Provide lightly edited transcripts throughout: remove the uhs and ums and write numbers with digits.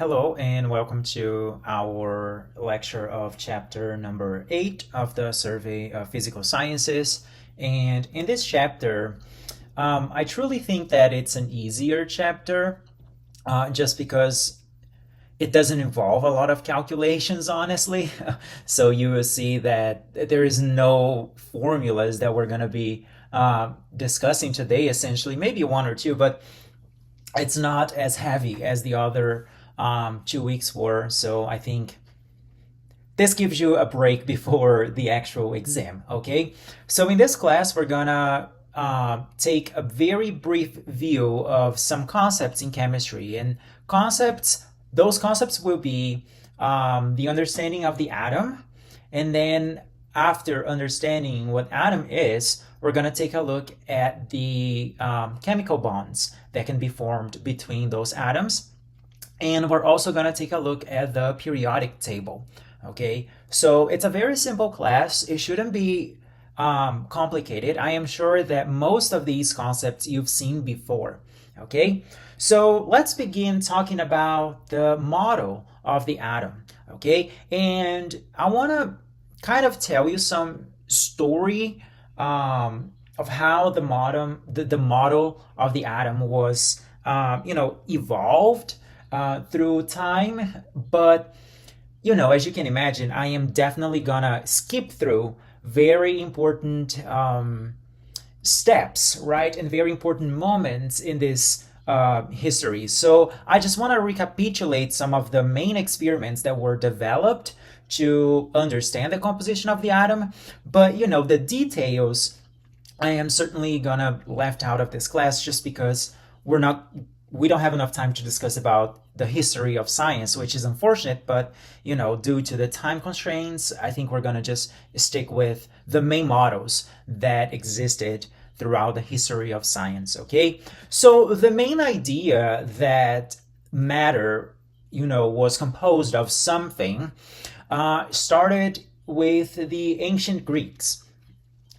Hello and welcome to our lecture of chapter number 8 of the Survey of Physical Sciences. And in this chapter, I truly think that it's an easier chapter just because it doesn't involve a lot of calculations, honestly. So you will see that there is no formulas that we're going to be discussing today, essentially, maybe one or two, but it's not as heavy as the other 2 weeks were. So I think this gives you a break before the actual exam, okay? So in this class, we're gonna take a very brief view of some concepts in chemistry. And those concepts will be the understanding of the atom. And then after understanding what atom is, we're going to take a look at the chemical bonds that can be formed between those atoms. And we're also going to take a look at the periodic table. Okay, so it's a very simple class. It shouldn't be complicated. I am sure that most of these concepts you've seen before. Okay, so let's begin talking about the model of the atom. Okay, and I want to kind of tell you some story of how the model of the atom was, evolved through time. But as you can imagine, I am definitely gonna skip through very important steps, right, and very important moments in this history. So I just want to recapitulate some of the main experiments that were developed to understand the composition of the atom. But the details I am certainly gonna left out of this class just because we don't have enough time to discuss about the history of science, which is unfortunate, but due to the time constraints, I think we're gonna just stick with the main models that existed throughout the history of science. Okay, so the main idea that matter was composed of something started with the ancient Greeks.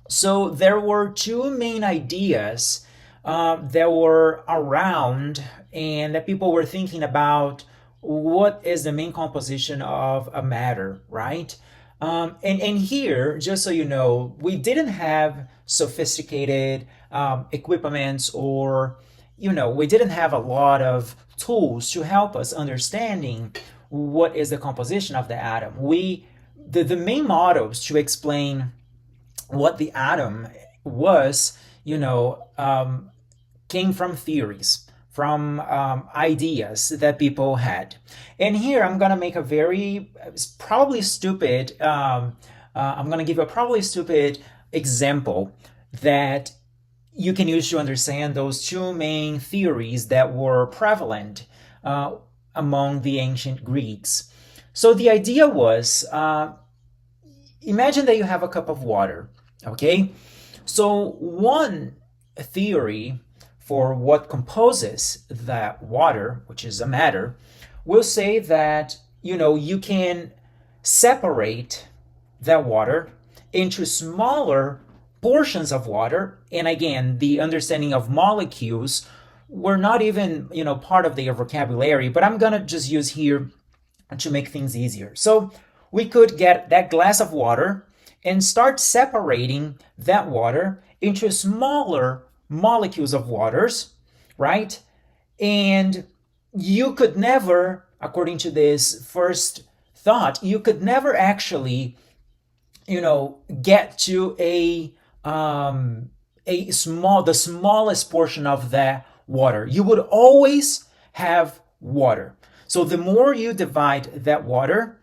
So there were two main ideas that were around and that people were thinking about what is the main composition of a matter, right? And here, just so you know, we didn't have sophisticated equipments, or we didn't have a lot of tools to help us understanding what is the composition of the atom. The main models to explain what the atom was, came from theories, from ideas that people had. And here I'm gonna make a very probably stupid. I'm gonna give a probably stupid example that you can use to understand those two main theories that were prevalent among the ancient Greeks. So the idea was, imagine that you have a cup of water, okay? So one theory for what composes that water, which is a matter, will say that, you can separate that water into smaller portions of water. And again, the understanding of molecules were not even, part of their vocabulary, but I'm gonna just use here to make things easier. So we could get that glass of water and start separating that water into smaller molecules of waters, right? And you could never, according to this first thought, you could never actually, get to the smallest portion of that water. You would always have water. So the more you divide that water,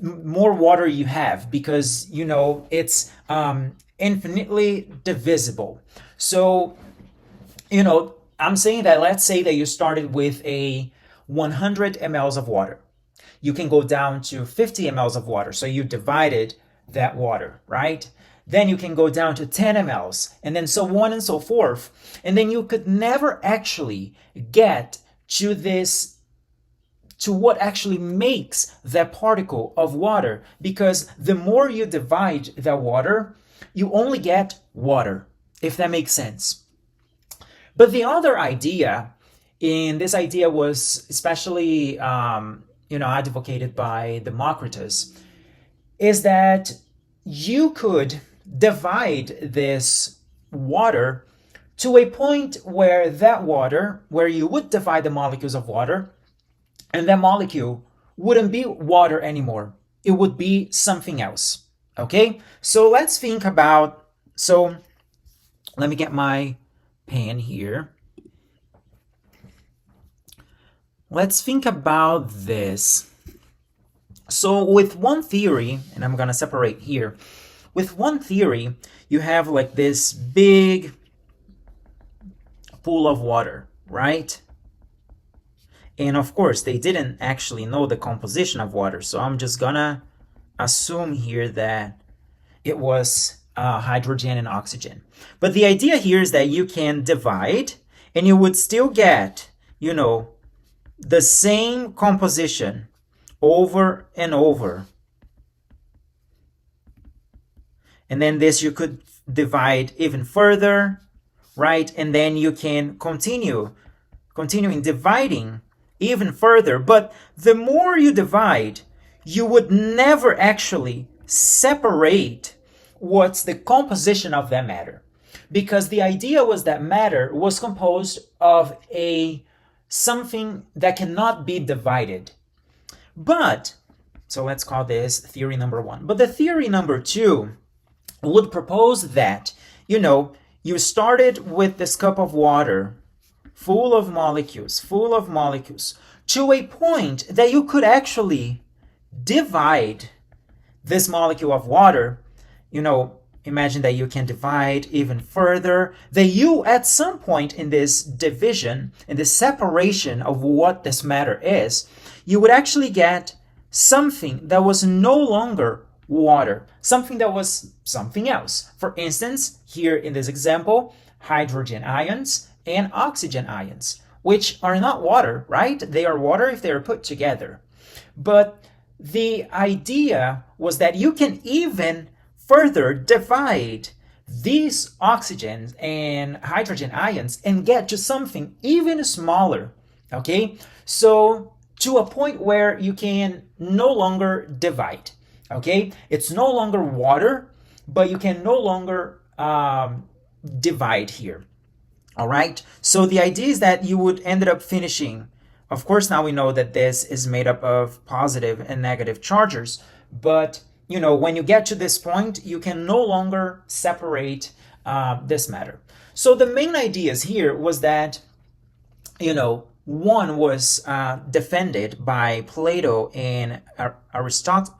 more water you have, because it's infinitely divisible. So I'm saying that, let's say that you started with a 100 mLs of water. You can go down to 50 mLs of water. So you divided that water, right? Then you can go down to 10 mLs, and then so on and so forth. And then you could never actually get to what actually makes that particle of water, because the more you divide that water, you only get water, if that makes sense. But the other idea And this idea was especially, advocated by Democritus, is that you could divide this water to a point where where you would divide the molecules of water, and that molecule wouldn't be water anymore. It would be something else. Okay? So let's think about, so let me get my pen here. Let's think about this. So with one theory, and I'm gonna separate here, with one theory, you have like this big pool of water, right? And of course, they didn't actually know the composition of water, so I'm just gonna assume here that it was hydrogen and oxygen. But the idea here is that you can divide and you would still get, the same composition over and over. And then this you could divide even further, right? And then you can continuing dividing even further. But the more you divide, you would never actually separate what's the composition of that matter. Because the idea was that matter was composed of something that cannot be divided. But, so let's call this theory number one. But the theory number two would propose that, you started with this cup of water full of molecules, to a point that you could actually divide this molecule of water. Imagine that you can divide even further, that you at some point in this division, in this separation of what this matter is, you would actually get something that was no longer water, something that was something else. For instance, here in this example, hydrogen ions and oxygen ions, which are not water, right? They are water if they are put together. But the idea was that you can even further divide these oxygen and hydrogen ions and get to something even smaller, okay? So to a point where you can no longer divide, okay? It's no longer water, but you can no longer divide here, all right? So the idea is that you would end up finishing, of course, now we know that this is made up of positive and negative charges, but when you get to this point, you can no longer separate this matter. So the main ideas here was that, one was defended by Plato and Aristotle,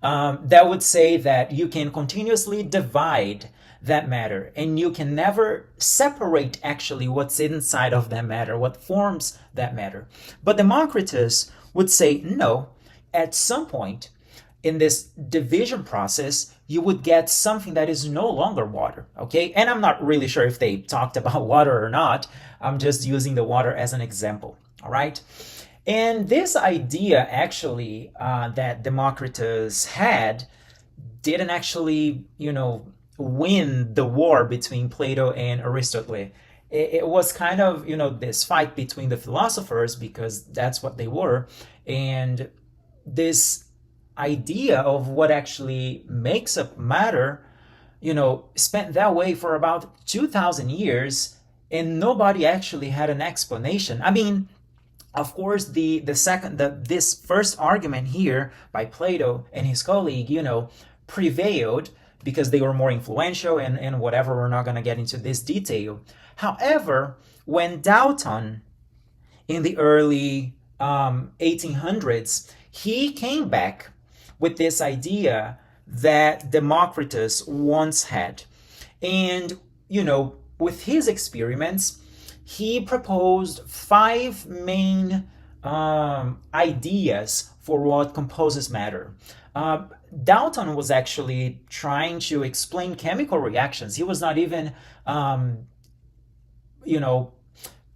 that would say that you can continuously divide that matter and you can never separate actually what's inside of that matter, what forms that matter. But Democritus would say no. At some point in this division process, you would get something that is no longer water, okay? And I'm not really sure if they talked about water or not. I'm just using the water as an example, all right? And this idea actually that Democritus had didn't actually, win the war between Plato and Aristotle. It was kind of, this fight between the philosophers, because that's what they were. And this idea of what actually makes up matter, spent that way for about 2,000 years, and nobody actually had an explanation. I mean, of course, this first argument here by Plato and his colleague, prevailed because they were more influential and whatever. We're not going to get into this detail. However, when Dalton in the early 1800s, he came back with this idea that Democritus once had. And, with his experiments, he proposed 5 main ideas for what composes matter. Dalton was actually trying to explain chemical reactions. He was not even,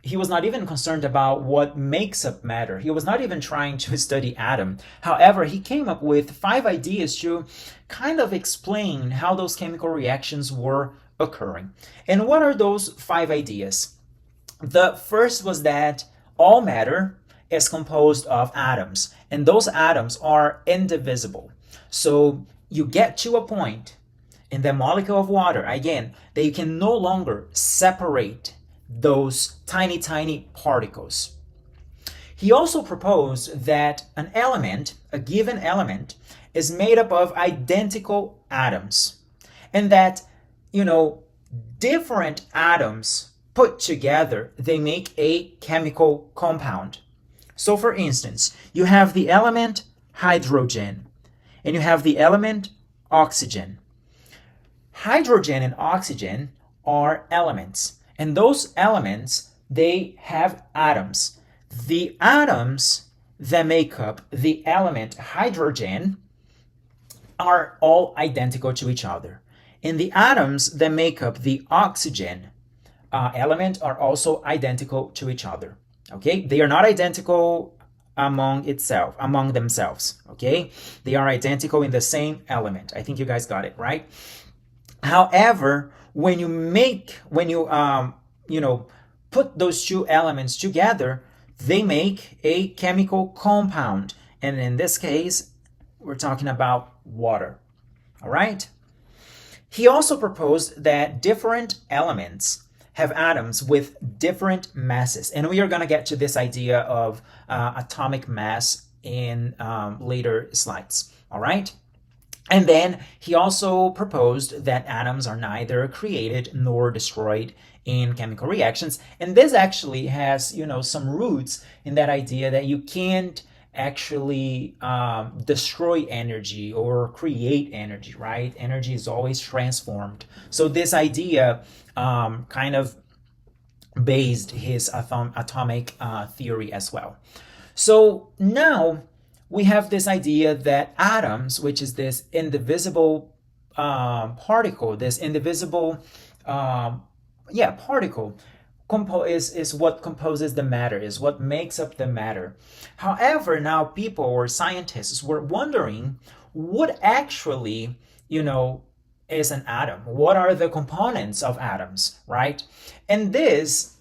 he was not even concerned about what makes up matter. He was not even trying to study atom. However, he came up with 5 ideas to kind of explain how those chemical reactions were occurring. And what are those 5 ideas? The first was that all matter is composed of atoms, and those atoms are indivisible. So you get to a point in the molecule of water, again, that you can no longer separate those tiny, tiny particles. He also proposed that an element, a given element, is made up of identical atoms, and that, different atoms put together, they make a chemical compound. So for instance, you have the element hydrogen and you have the element oxygen. Hydrogen and oxygen are elements, and those elements, they have atoms. The atoms that make up the element hydrogen are all identical to each other. And the atoms that make up the oxygen element are also identical to each other. Okay, they are not identical among themselves. Okay, they are identical in the same element. I think you guys got it right. However, when you put those two elements together, they make a chemical compound, and in this case, we're talking about water. All right. He also proposed that different elements have atoms with different masses. And we are going to get to this idea of atomic mass in later slides. All right? And then he also proposed that atoms are neither created nor destroyed in chemical reactions. And this actually has, some roots in that idea that you can't actually destroy energy or create energy, right? Energy is always transformed. So this idea kind of based his atomic theory as well. So now we have this idea that atoms, which is this indivisible particle, particle, is what composes the matter, is what makes up the matter. However, now people or scientists were wondering what actually, is an atom? What are the components of atoms, right? And this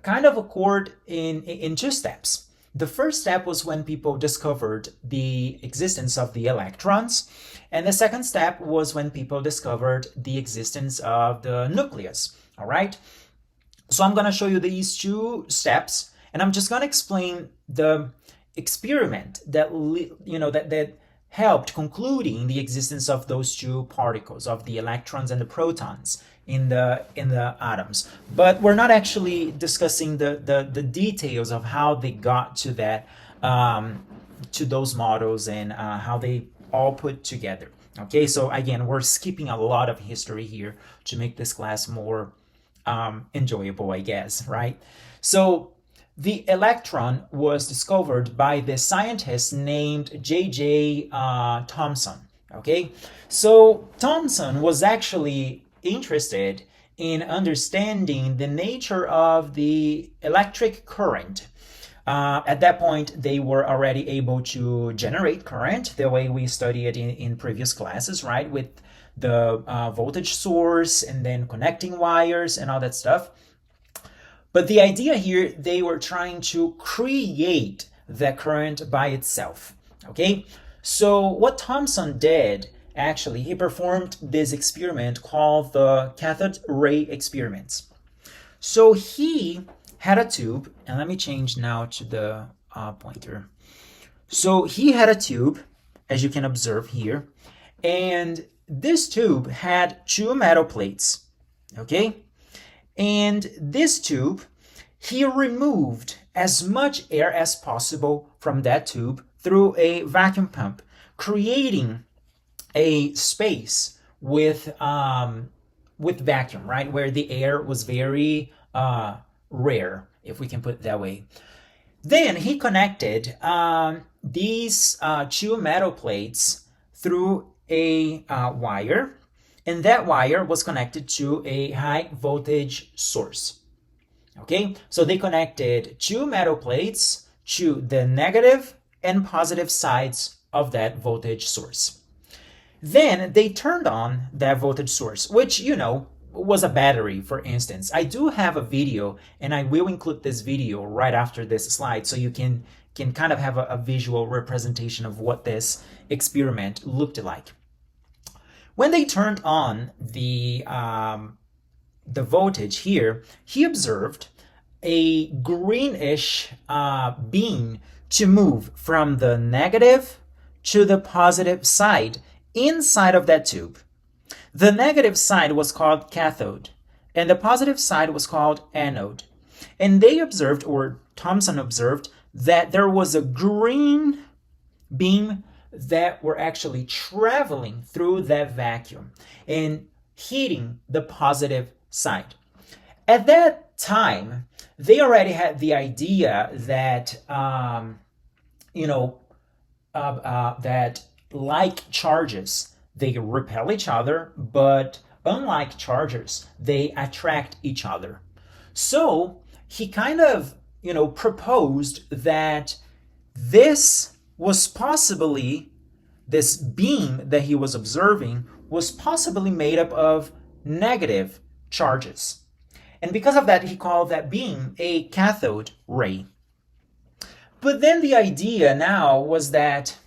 kind of occurred in two steps. The first step was when people discovered the existence of the electrons, and the second step was when people discovered the existence of the nucleus, all right? So I'm going to show you these two steps, and I'm just going to explain the experiment that that helped concluding the existence of those two particles, of the electrons and the protons in the atoms. But we're not actually discussing the details of how they got to that to those models and how they all put together. Okay, so again, we're skipping a lot of history here to make this class more enjoyable, I guess, right? So the electron was discovered by the scientist named J.J. Thomson. Okay, so Thomson was actually interested in understanding the nature of the electric current. At that point, they were already able to generate current the way we studied it in previous classes, right? With the voltage source and then connecting wires and all that stuff. But the idea here, they were trying to create the current by itself, okay? So what Thomson did, actually, he performed this experiment called the cathode ray experiments. So he had a tube, and let me change now to the pointer. So he had a tube, as you can observe here, and this tube had two metal plates, okay? And this tube, he removed as much air as possible from that tube through a vacuum pump, creating a space with vacuum, right? Where the air was very rare, if we can put it that way. Then he connected these two metal plates through a wire, and that wire was connected to a high voltage source. Okay, so they connected two metal plates to the negative and positive sides of that voltage source. Then they turned on that voltage source, which, was a battery, for instance. I do have a video, and I will include this video right after this slide so you can kind of have a visual representation of what this experiment looked like. When they turned on the voltage here, he observed a greenish beam to move from the negative to the positive side inside of that tube. The negative side was called cathode, and the positive side was called anode. And they observed, or Thomson observed, that there was a green beam that were actually traveling through that vacuum and hitting the positive side. At that time, they already had the idea that, that like charges, they repel each other, but unlike charges, they attract each other. So he kind of, proposed that this beam that he was observing was possibly made up of negative charges. And because of that, he called that beam a cathode ray. But then the idea now was that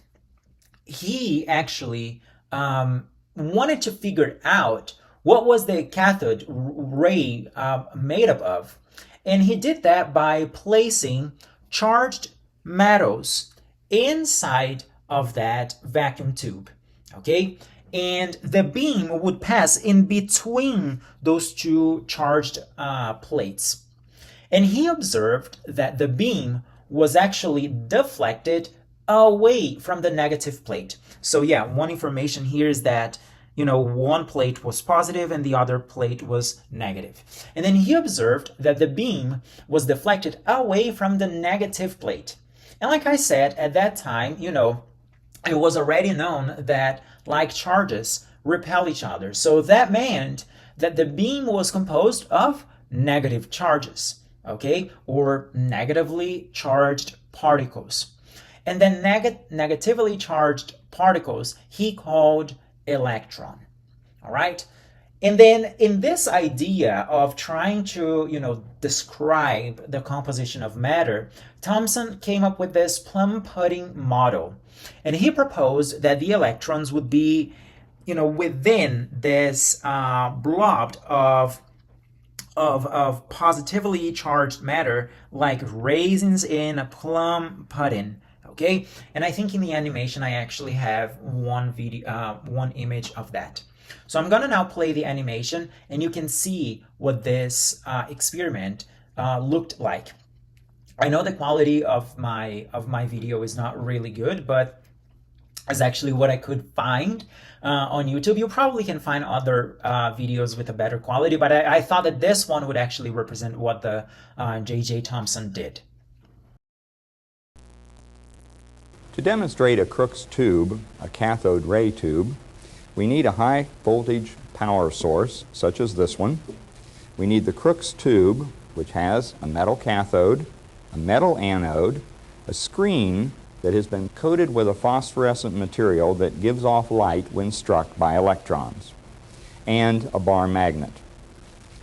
he actually wanted to figure out what was the cathode ray made up of. And he did that by placing charged metals inside of that vacuum tube, okay? And the beam would pass in between those two charged plates. And he observed that the beam was actually deflected away from the negative plate. So yeah, one information here is that, one plate was positive and the other plate was negative. And then he observed that the beam was deflected away from the negative plate. And like I said, at that time, it was already known that like charges repel each other. So that meant that the beam was composed of negative charges, okay, or negatively charged particles. And then negatively charged particles he called electron. All right. And then in this idea of trying to, describe the composition of matter, Thomson came up with this plum pudding model. And he proposed that the electrons would be, within this blob of positively charged matter, like raisins in a plum pudding. Okay, and I think in the animation I actually have one image of that. So I'm gonna now play the animation, and you can see what this experiment looked like. I know the quality of my video is not really good, but it's actually what I could find on YouTube. You probably can find other videos with a better quality, but I thought that this one would actually represent what the J.J. Thomson did. To demonstrate a Crookes tube, a cathode ray tube, we need a high voltage power source, such as this one. We need the Crookes tube, which has a metal cathode, a metal anode, a screen that has been coated with a phosphorescent material that gives off light when struck by electrons, and a bar magnet.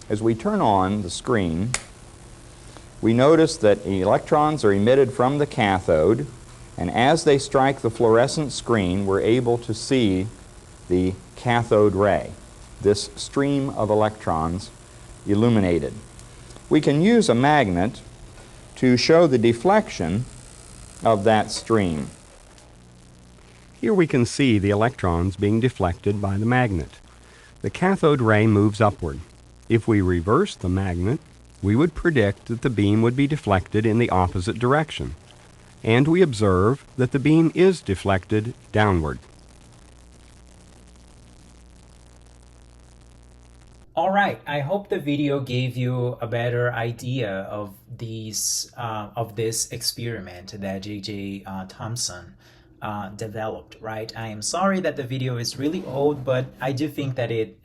As we turn on the screen, we notice that electrons are emitted from the cathode, and as they strike the fluorescent screen, we're able to see the cathode ray, this stream of electrons illuminated. We can use a magnet to show the deflection of that stream. Here we can see the electrons being deflected by the magnet. The cathode ray moves upward. If we reverse the magnet, we would predict that the beam would be deflected in the opposite direction. And we observe that the beam is deflected downward. All right, I hope the video gave you a better idea of this experiment that J.J. Thomson developed, right? I am sorry that the video is really old, but I do think that it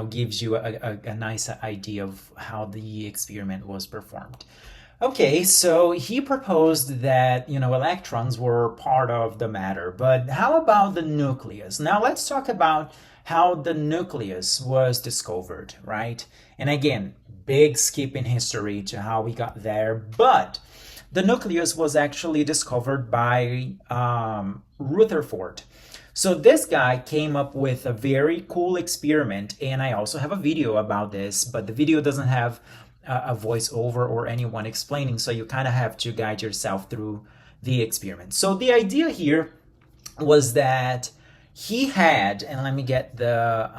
gives you a nice idea of how the experiment was performed. Okay, so he proposed that, electrons were part of the matter, but how about the nucleus? Now let's talk about how the nucleus was discovered, right? And again, big skip in history to how we got there, but the nucleus was actually discovered by Rutherford. So this guy came up with a very cool experiment, and I also have a video about this, but the video doesn't have a voiceover or anyone explaining, so you kind of have to guide yourself through the experiment. So the idea here was that he had, and let me get the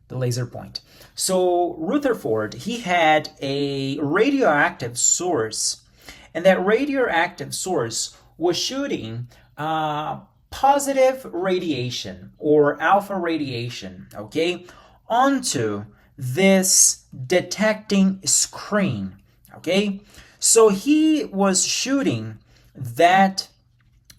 laser point. So Rutherford, he had a radioactive source, and that radioactive source was shooting positive radiation or alpha radiation, okay, onto this detecting screen, okay? So he was shooting that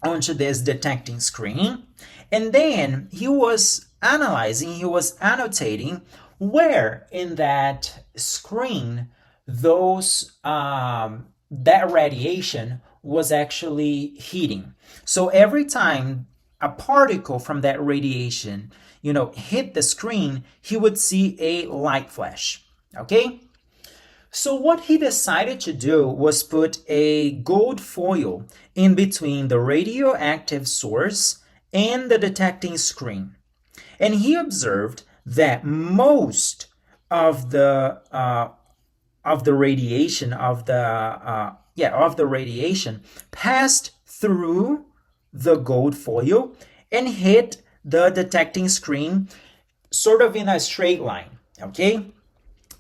onto this detecting screen, and then he was analyzing, he was annotating where in that screen those that radiation was actually hitting. So every time a particle from that radiation, hit the screen, he would see a light flash, okay? So what he decided to do was put a gold foil in between the radioactive source and the detecting screen. And he observed that most of the radiation of the radiation passed through the gold foil and hit the detecting screen sort of in a straight line, okay?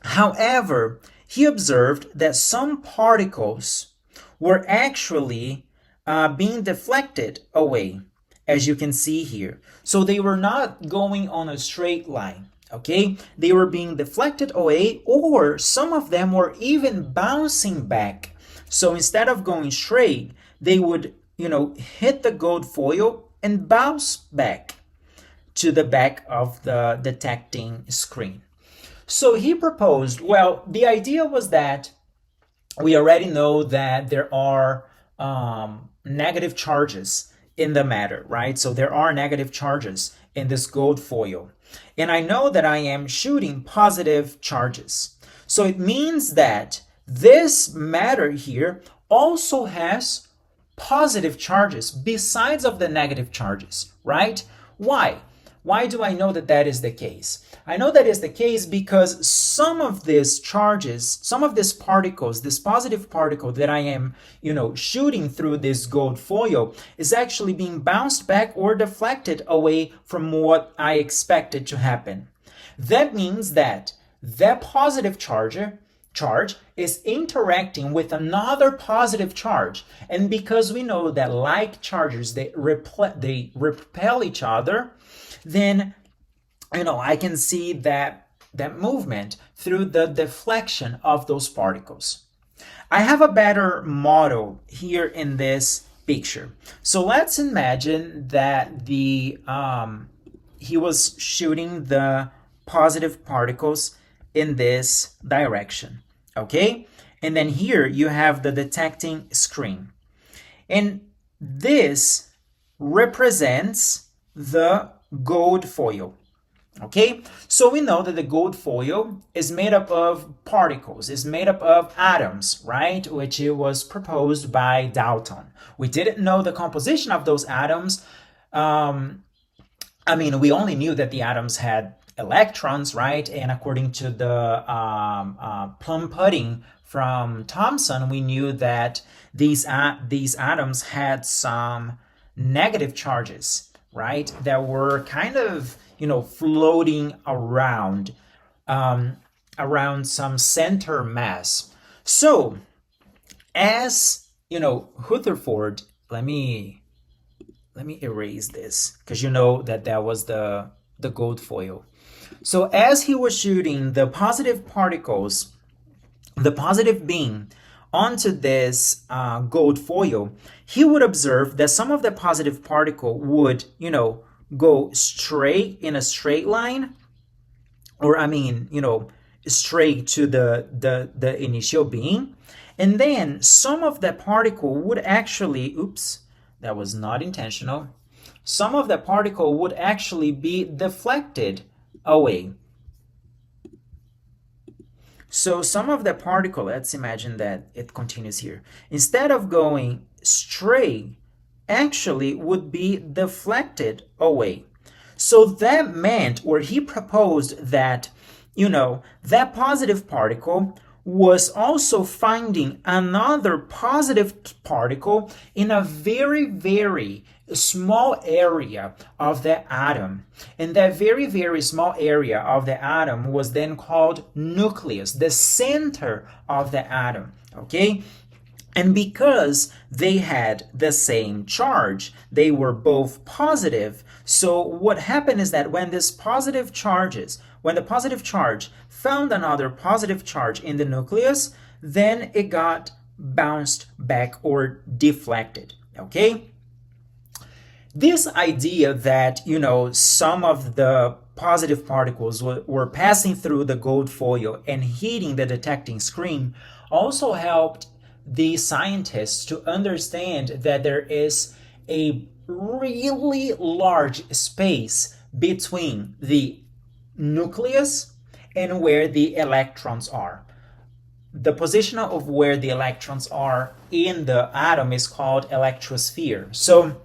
However, he observed that some particles were actually being deflected away, as you can see here. So they were not going on a straight line, okay? They were being deflected away, or some of them were even bouncing back. So instead of going straight, they would, hit the gold foil and bounce back to the back of the detecting screen. So he proposed, well, the idea was that we already know that there are negative charges in the matter, right? So there are negative charges in this gold foil. And I know that I am shooting positive charges. So it means that this matter here also has positive charges besides of the negative charges, right? Why? Why do I know that that is the case? I know that is the case because some of these charges, some of these particles, this positive particle that I am, shooting through this gold foil is actually being bounced back or deflected away from what I expected to happen. That means that that positive charge is interacting with another positive charge. And because we know that like charges, they repel each other, then, I can see that movement through the deflection of those particles. I have a better model here in this picture. So let's imagine that he was shooting the positive particles in this direction, okay? And then here you have the detecting screen. And this represents the gold foil, okay? So we know that the gold foil is made up of particles, is made up of atoms, right? Which it was proposed by Dalton. We didn't know the composition of those atoms. We only knew that the atoms had electrons, right? And according to the plum pudding from Thomson, we knew that these atoms had some negative charges, right? That were kind of, floating around some center mass. So, as Rutherford, let me erase this because that was the gold foil. So as he was shooting the positive particles, the positive beam onto this gold foil, he would observe that some of the positive particle would, go straight in a straight line, or straight to the initial beam, And then some of that particle would actually, oops, that was not intentional. Some of the particle would actually be deflected away. So some of the particle, let's imagine that it continues here, instead of going straight, actually would be deflected away. So that meant, or he proposed that, that positive particle was also finding another positive particle in a very, very small area of the atom. And that very, very small area of the atom was then called nucleus, the center of the atom, okay? And because they had the same charge, they were both positive. So what happened is that when the positive charge found another positive charge in the nucleus, then it got bounced back or deflected, okay? This idea that, some of the positive particles were passing through the gold foil and hitting the detecting screen also helped the scientists to understand that there is a really large space between the nucleus and where the electrons are. The position of where the electrons are in the atom is called electrosphere. So,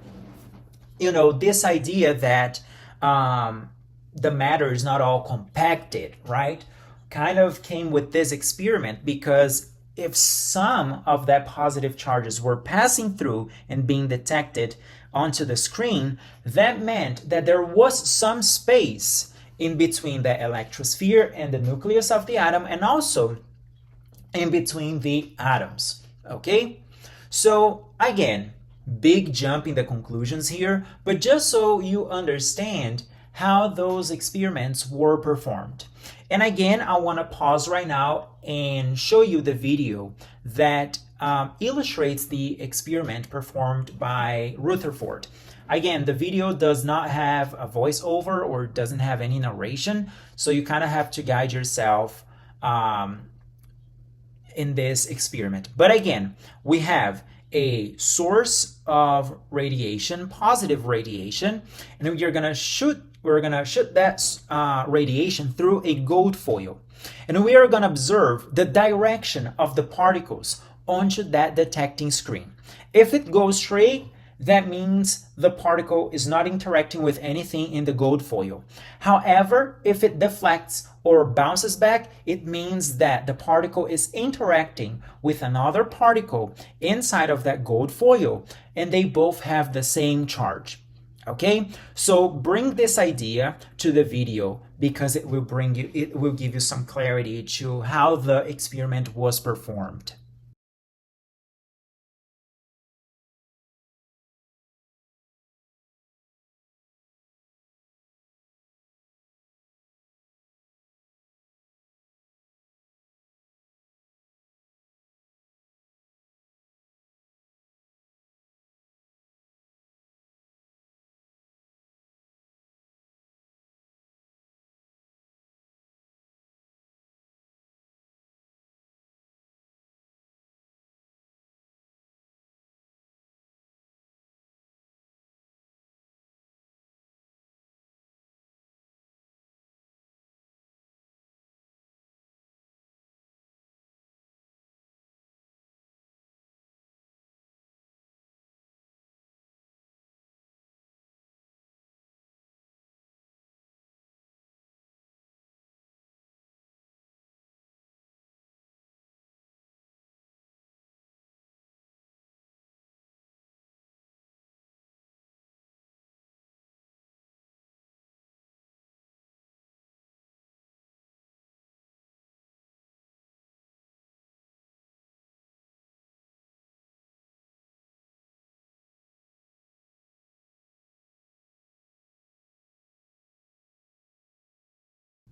this idea that the matter is not all compacted, right, kind of came with this experiment, because if some of that positive charges were passing through and being detected onto the screen, that meant that there was some space in between the electrosphere and the nucleus of the atom, and also in between the atoms, okay? So again, big jump in the conclusions here, but just so you understand how those experiments were performed. And again, I want to pause right now and show you the video that illustrates the experiment performed by Rutherford. Again, the video does not have a voiceover or doesn't have any narration, so you kind of have to guide yourself in this experiment. But again, we have a source of radiation, positive radiation, and we're gonna shoot that radiation through a gold foil, and we are gonna observe the direction of the particles onto that detecting screen. If it goes straight, that means the particle is not interacting with anything in the gold foil. However, if it deflects or bounces back, it means that the particle is interacting with another particle inside of that gold foil, and they both have the same charge. Okay, so bring this idea to the video, because it will give you some clarity to how the experiment was performed.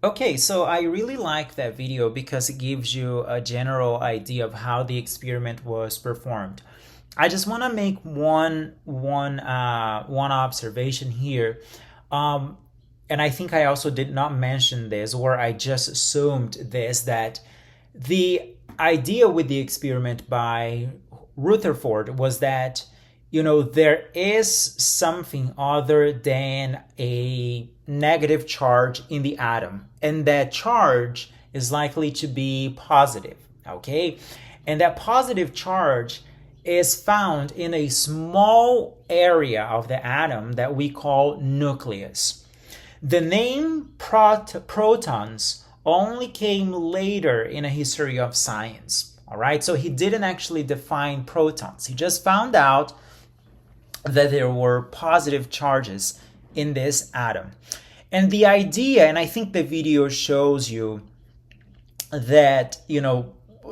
Okay, so I really like that video because it gives you a general idea of how the experiment was performed. I just want to make one observation here, and I think I also did not mention this, or I just assumed this, that the idea with the experiment by Rutherford was that, there is something other than a negative charge in the atom, and that charge is likely to be positive, okay? And that positive charge is found in a small area of the atom that we call nucleus. The name protons only came later in a history of science, all right? So he didn't actually define protons. He just found out that there were positive charges in this atom. And the idea, and I think the video shows you that,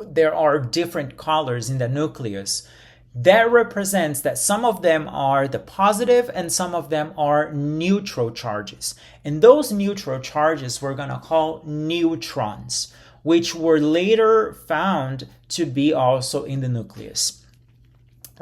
there are different colors in the nucleus. That represents that some of them are the positive and some of them are neutral charges. And those neutral charges we're going to call neutrons, which were later found to be also in the nucleus.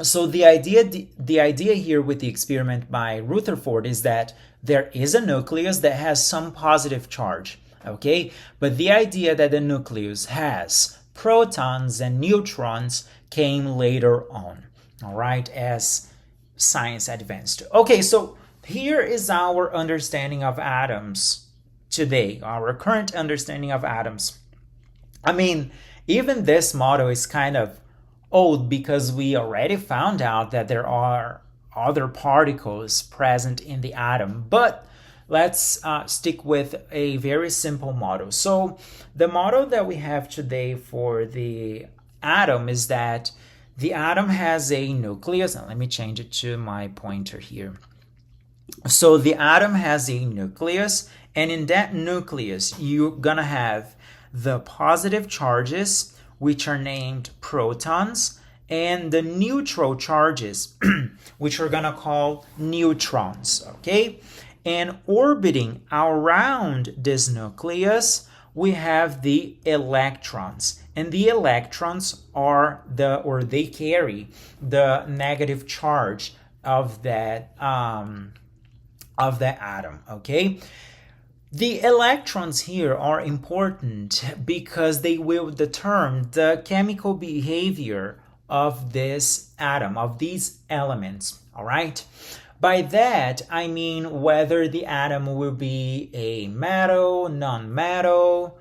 So the idea here with the experiment by Rutherford is that there is a nucleus that has some positive charge, okay? But the idea that the nucleus has protons and neutrons came later on, all right, as science advanced. Okay, so here is our understanding of atoms today, our current understanding of atoms. I mean, even this model is kind of old because we already found out that there are other particles present in the atom, but let's stick with a very simple model. So the model that we have today for the atom is that the atom has a nucleus. Now, let me change it to my pointer here. So the atom has a nucleus, and in that nucleus, you're gonna have the positive charges, which are named protons, and the neutral charges, which we're gonna call neutrons, okay? And orbiting around this nucleus, we have the electrons. And the electrons they carry the negative charge of that atom, okay? The electrons here are important because they will determine the chemical behavior of this atom, of these elements, all right? By that, I mean whether the atom will be a metal, non-metal.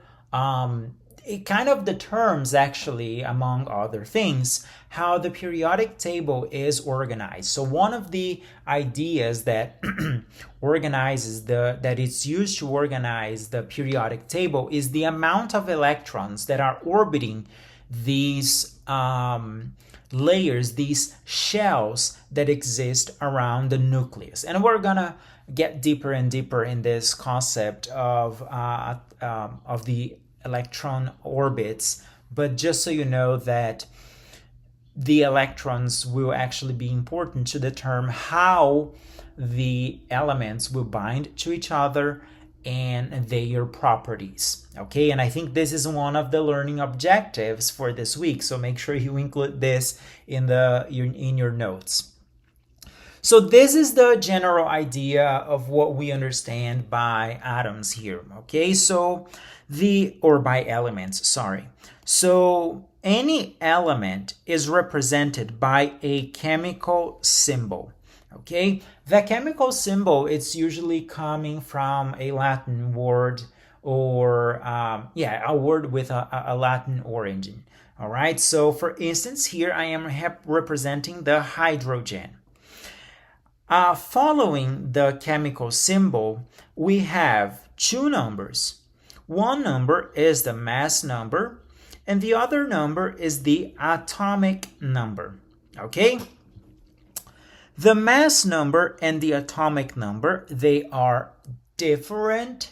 It kind of determines, actually, among other things, how the periodic table is organized. So one of the ideas that that it's used to organize the periodic table is the amount of electrons that are orbiting these layers, these shells that exist around the nucleus. And we're gonna get deeper and deeper in this concept of the electron orbits, but just so you know that the electrons will actually be important to determine how the elements will bind to each other and their properties, okay? And I think this is one of the learning objectives for this week, so make sure you include this in your notes. So this is the general idea of what we understand by atoms here, okay? Or by elements, sorry. So any element is represented by a chemical symbol, okay? The chemical symbol, it's usually coming from a Latin word or, a word with a Latin origin, all right? So for instance, here I am representing the hydrogen. Following the chemical symbol, we have two numbers. One number is the mass number, and the other number is the atomic number, okay? The mass number and the atomic number, they are different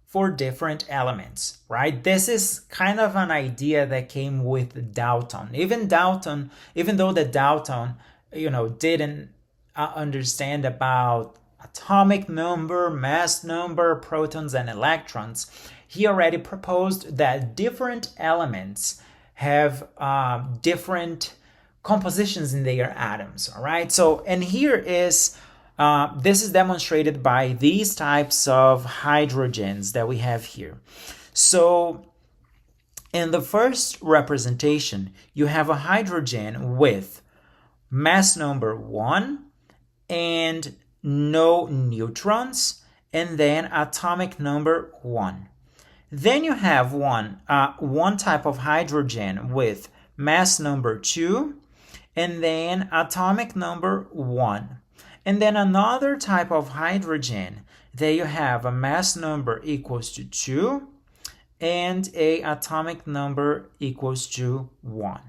for different elements, right? This is kind of an idea that came with Dalton. Even though the Dalton, didn't understand about atomic number, mass number, protons and electrons, he already proposed that different elements have different compositions in their atoms, all right? So, and here is, this is demonstrated by these types of hydrogens that we have here. So, In the first representation, you have a hydrogen with mass number 1 and no neutrons, and then atomic number 1. Then you have one type of hydrogen with mass number 2 and then atomic number 1. And then another type of hydrogen, there you have a mass number equals to 2 and a atomic number equals to 1.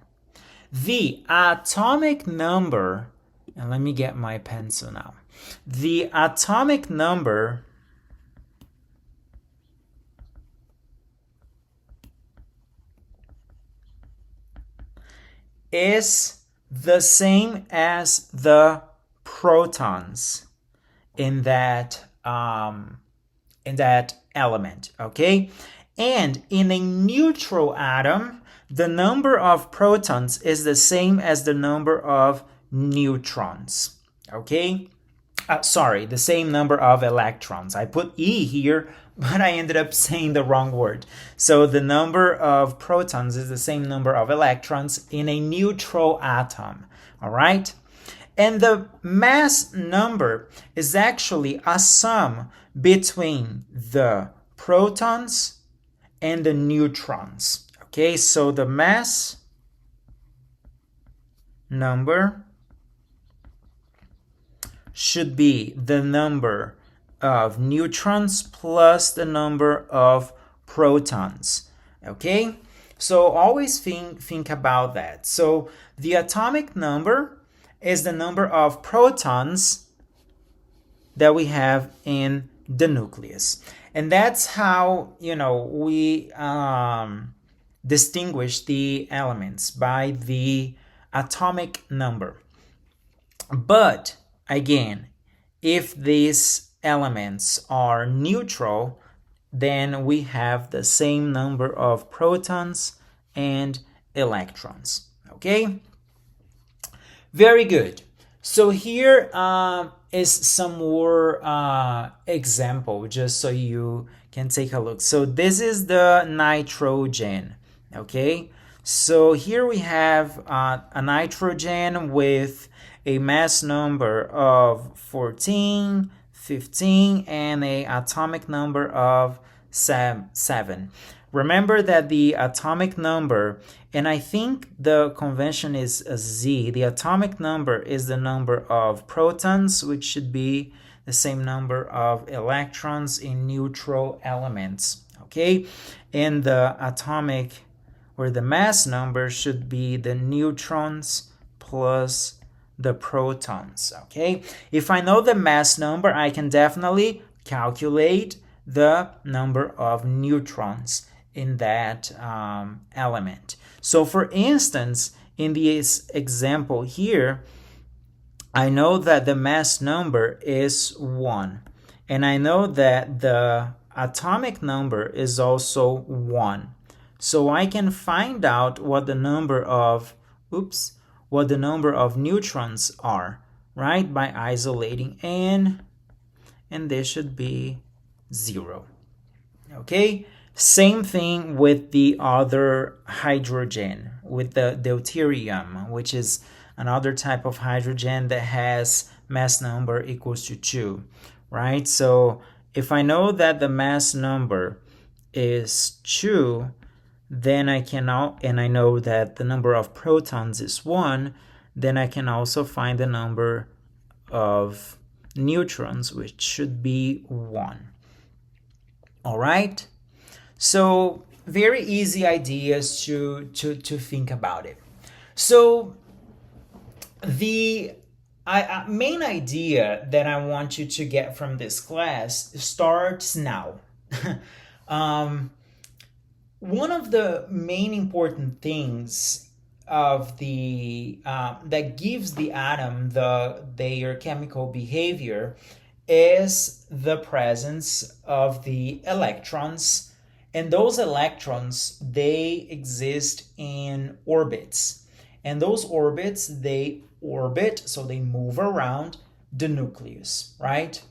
The atomic number, and let me get my pencil now. The atomic number is the same as the protons in that element, okay? And in a neutral atom, the number of protons is the same as the number of neutrons, okay? The same number of electrons. I put E here, but I ended up saying the wrong word. So the number of protons is the same number of electrons in a neutral atom, all right? And the mass number is actually a sum between the protons and the neutrons. Okay, so the mass number should be the number of neutrons plus the number of protons. Okay, so always think about that. So the atomic number is the number of protons that we have in the nucleus. And that's how, we distinguish the elements by the atomic number. But again, if these elements are neutral, then we have the same number of protons and electrons. Okay? Very good. So here is some more example, just so you can take a look. So this is the nitrogen. Okay, so here we have a nitrogen with a mass number of 14, 15, and a atomic number of 7. Remember that the atomic number, and I think the convention is a Z, the atomic number is the number of protons, which should be the same number of electrons in neutral elements, okay? And the atomic, or the mass number, should be the neutrons plus the protons, okay? If I know the mass number, I can definitely calculate the number of neutrons in that element. So for instance, in this example here, I know that the mass number is 1, and I know that the atomic number is also 1. So I can find out what the number of neutrons are, right? By isolating N, and this should be 0. Okay? Same thing with the other hydrogen, with the deuterium, which is another type of hydrogen that has mass number equals to 2, right? So if I know that the mass number is 2, then I can and I know that the number of protons is 1, then I can also find the number of neutrons, which should be 1. All right? So very easy ideas to think about it. So the main idea that I want you to get from this class starts now. One of the main important things of the that gives the atom their chemical behavior is the presence of the electrons. And those electrons, they exist in orbits. And those orbits, they orbit, so they move around the nucleus, right?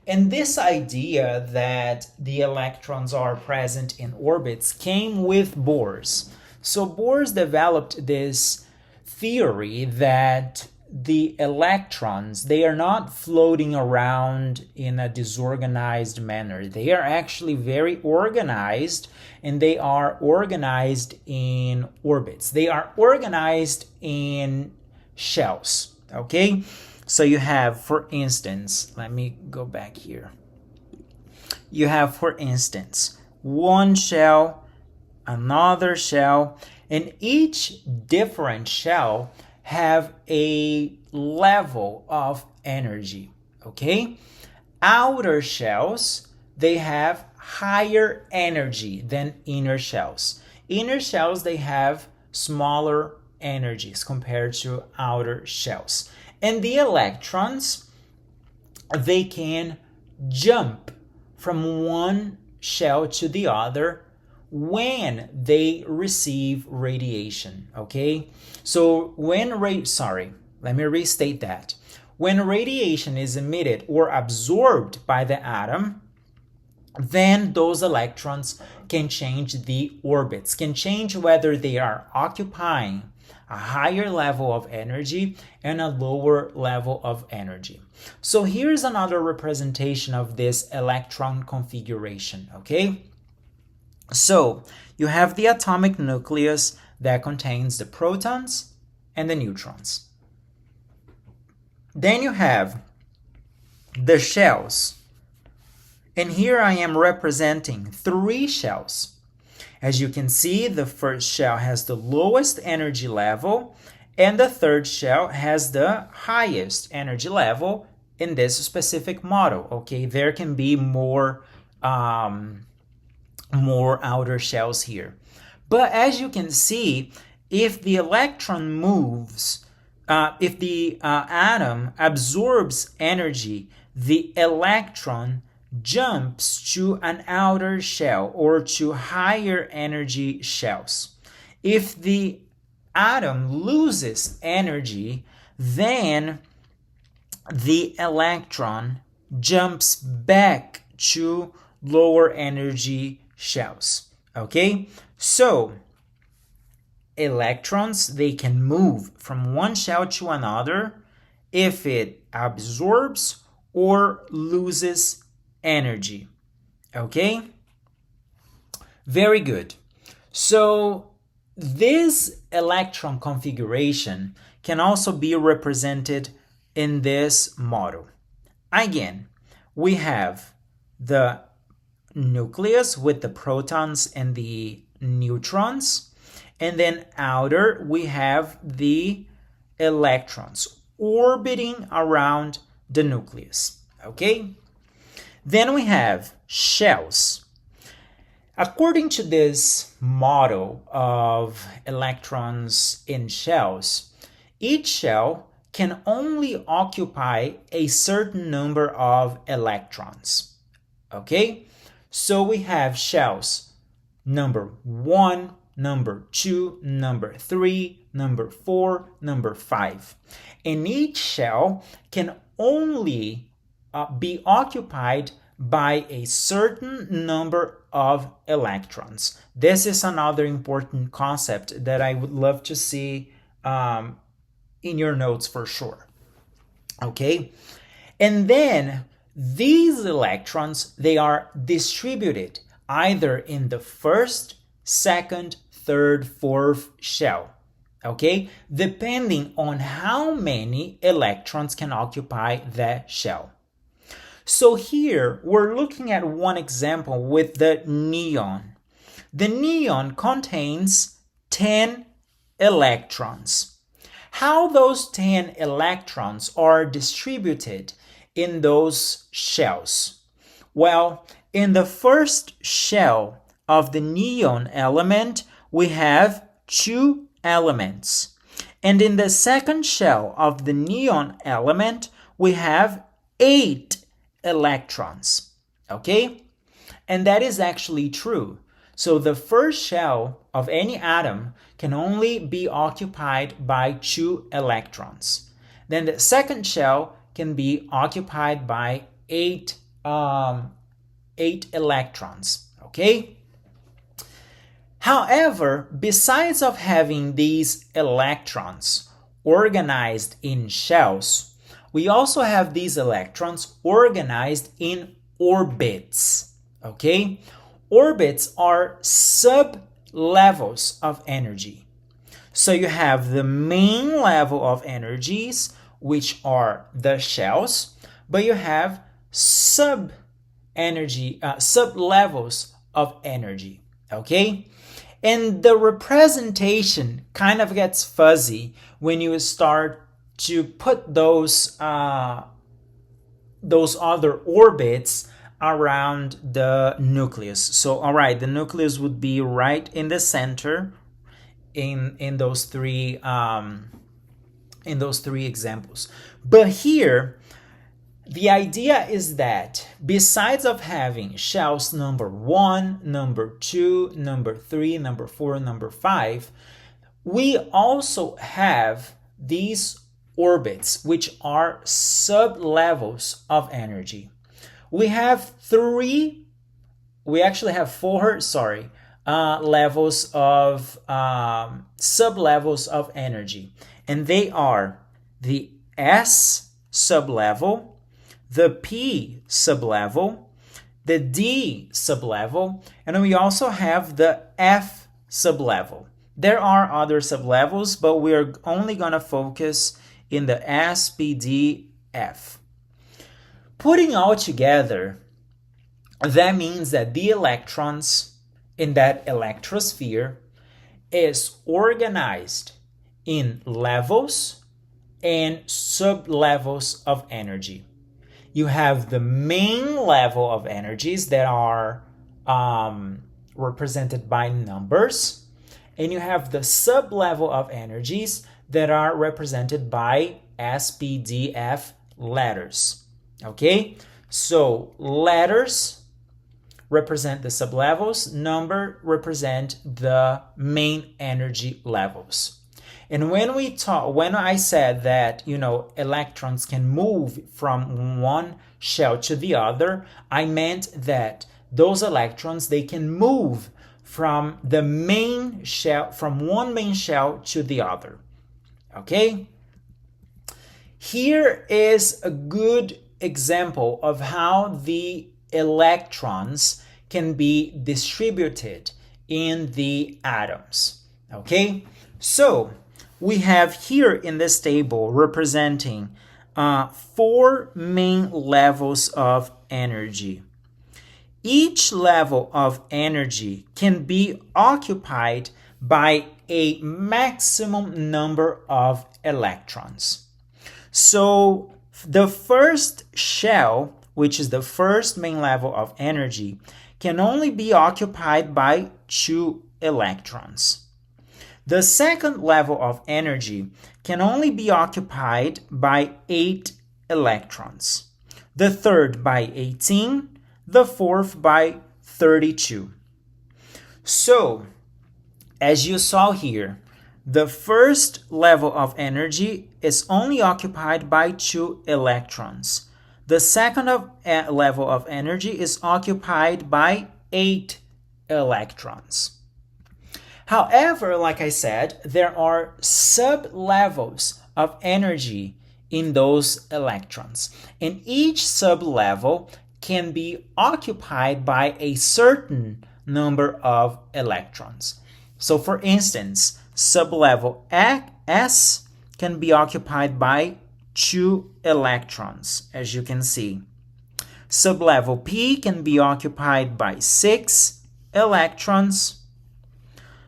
And this idea that the electrons are present in orbits came with Bohr. So Bohr developed this theory that the electrons, they are not floating around in a disorganized manner. They are actually very organized, and they are organized in orbits. They are organized in shells, okay? So you have, for instance, let me go back here. You have, for instance, one shell, another shell, and each different shell have a level of energy, okay? Outer shells, they have higher energy than inner shells. Inner shells, they have smaller energies compared to outer shells. And the electrons, they can jump from one shell to the other when they receive radiation, okay? So let me restate that. When radiation is emitted or absorbed by the atom, then those electrons can change the orbits, can change whether they are occupying a higher level of energy and a lower level of energy. So here's another representation of this electron configuration, okay? So you have the atomic nucleus that contains the protons and the neutrons. Then you have the shells. And here I am representing 3 shells. As you can see, the first shell has the lowest energy level, and the third shell has the highest energy level in this specific model, okay? There can be more outer shells here. But as you can see, if the electron moves, if the atom absorbs energy, the electron jumps to an outer shell or to higher energy shells. If the atom loses energy, then the electron jumps back to lower energy shells, okay? So electrons, they can move from one shell to another if it absorbs or loses energy, okay? Very good. So this electron configuration can also be represented in this model. Again, we have the nucleus with the protons and the neutrons, and then outer we have the electrons orbiting around the nucleus, okay? Then we have shells. According to this model of electrons in shells, each shell can only occupy a certain number of electrons, okay? So we have shells number 1, number 2, number 3, number 4, number 5. And each shell can only be occupied by a certain number of electrons. This is another important concept that I would love to see in your notes for sure. Okay? And then these electrons, they are distributed either in the first, second, third, fourth shell. Okay? Depending on how many electrons can occupy that shell. So here we're looking at one example with the neon. The neon contains 10 electrons. How those 10 electrons are distributed in those shells? Well, in the first shell of the neon element, we have 2 elements. And in the second shell of the neon element, we have 8 electrons, okay? And that is actually true. So the first shell of any atom can only be occupied by 2 electrons. Then the second shell can be occupied by 8 8 electrons, okay? However, besides of having these electrons organized in shells, we also have these electrons organized in orbits, okay? Orbits are sub-levels of energy. So you have the main level of energies, which are the shells, but you have sub-levels of energy, okay? And the representation kind of gets fuzzy when you start to put those other orbits around the nucleus. So, all right, the nucleus would be right in the center in those three examples. But here, the idea is that besides of having shells number 1, number 2, number 3, number 4, number 5, we also have these orbits, which are sub-levels of energy. We actually have four levels of sub-levels of energy. And they are the S sublevel, the P sublevel, the D sublevel, and we also have the F sublevel. There are other sublevels, but we're only going to focus in the S, P, D, F. Putting all together, that means that the electrons in that electrosphere is organized in levels and sublevels of energy. You have the main level of energies that are represented by numbers, and you have the sub-level of energies that are represented by S, P, D, F letters. Okay? So letters represent the sublevels, number represent the main energy levels. And when I said that, electrons can move from one shell to the other, I meant that those electrons, they can move from the main shell, from one main shell to the other. Okay? Here is a good example of how the electrons can be distributed in the atoms. Okay? So, we have here in this table representing 4 main levels of energy. Each level of energy can be occupied by a maximum number of electrons. So the first shell, which is the first main level of energy, can only be occupied by 2 electrons. The second level of energy can only be occupied by 8 electrons. The third by 18, the fourth by 32. So, as you saw here, the first level of energy is only occupied by 2 electrons. The second level of energy is occupied by 8 electrons. However, like I said, there are sub-levels of energy in those electrons. And each sub-level can be occupied by a certain number of electrons. So for instance, sublevel S can be occupied by 2 electrons, as you can see. Sublevel P can be occupied by 6 electrons.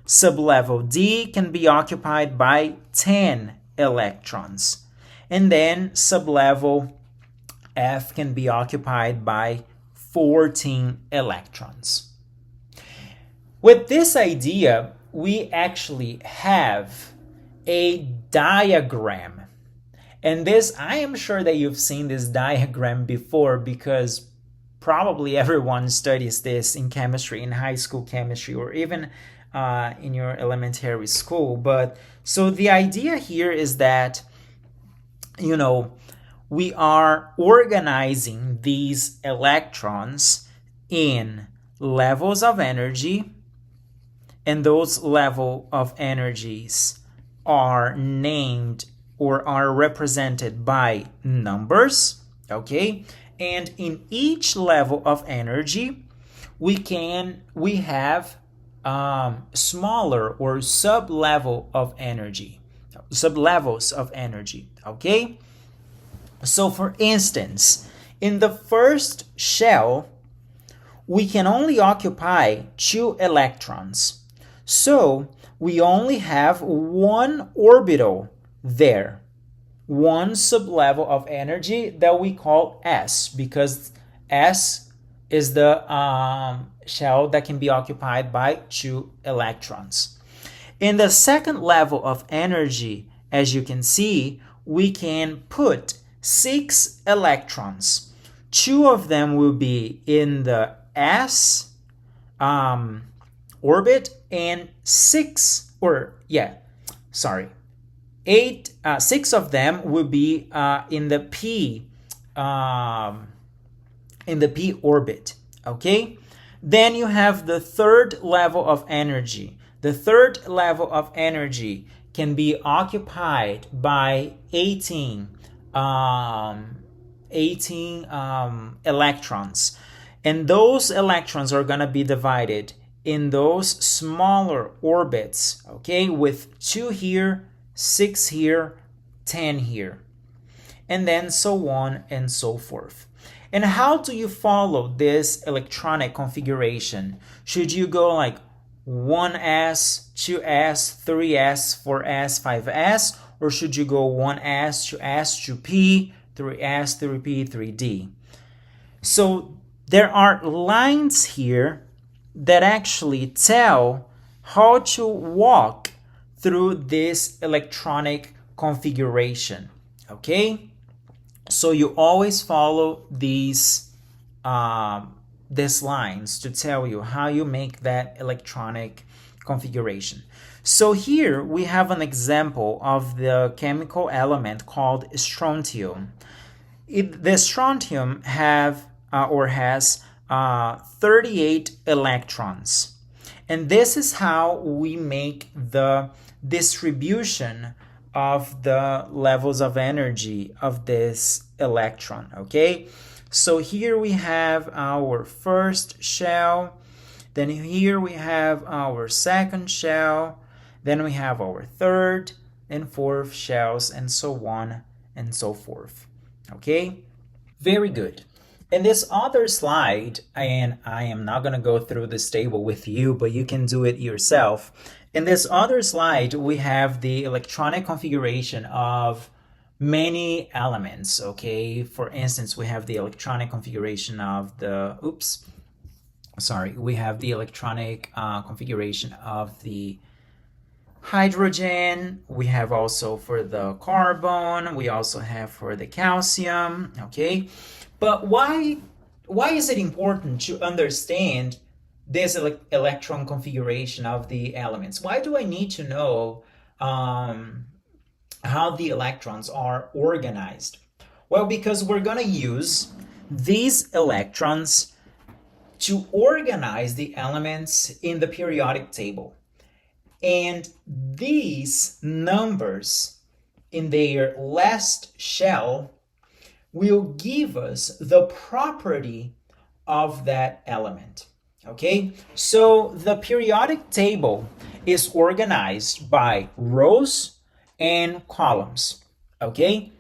Sublevel D can be occupied by 10 electrons. And then sublevel F can be occupied by 14 electrons. With this idea, we actually have a diagram. And this, I am sure that you've seen this diagram before because probably everyone studies this in chemistry, in high school chemistry, or even in your elementary school. But so the idea here is that, we are organizing these electrons in levels of energy, and those level of energies are named or are represented by numbers, okay? And in each level of energy, we have smaller or sub-levels of energy, okay? So for instance, in the first shell, we can only occupy 2 electrons. So we only have 1 orbital there, 1 sublevel of energy that we call S, because S is the shell that can be occupied by 2 electrons. In the second level of energy, as you can see, we can put 6 electrons. 2 of them will be in the S orbit, and 6 of them will be in the P orbit, okay? Then you have the third level of energy. The third level of energy can be occupied by 18 electrons, and those electrons are going to be divided in those smaller orbits, okay, with 2 here, 6 here, 10 here, and then so on and so forth. And how do you follow this electronic configuration? Should you go like 1s, 2s, 3s, 4s, 5s, or should you go 1s, 2s, 2p, 3s, 3p, 3d? So there are lines here that actually tell how to walk through this electronic configuration, okay? So you always follow these lines to tell you how you make that electronic configuration. So here we have an example of the chemical element called strontium. The strontium has 38 electrons. And this is how we make the distribution of the levels of energy of this electron, okay? So here we have our first shell, then here we have our second shell, then we have our third and fourth shells, and so on and so forth, okay? Very good. In this other slide, and I am not going to go through this table with you, but you can do it yourself. In this other slide, we have the electronic configuration of many elements, okay? For instance, we have the electronic configuration of we have the electronic configuration of the hydrogen. We have also for the carbon. We also have for the calcium, okay? But why is it important to understand this electron configuration of the elements? Why do I need to know how the electrons are organized? Well, because we're going to use these electrons to organize the elements in the periodic table. And these numbers in their last shell will give us the property of that element, okay? So the periodic table is organized by rows and columns, okay?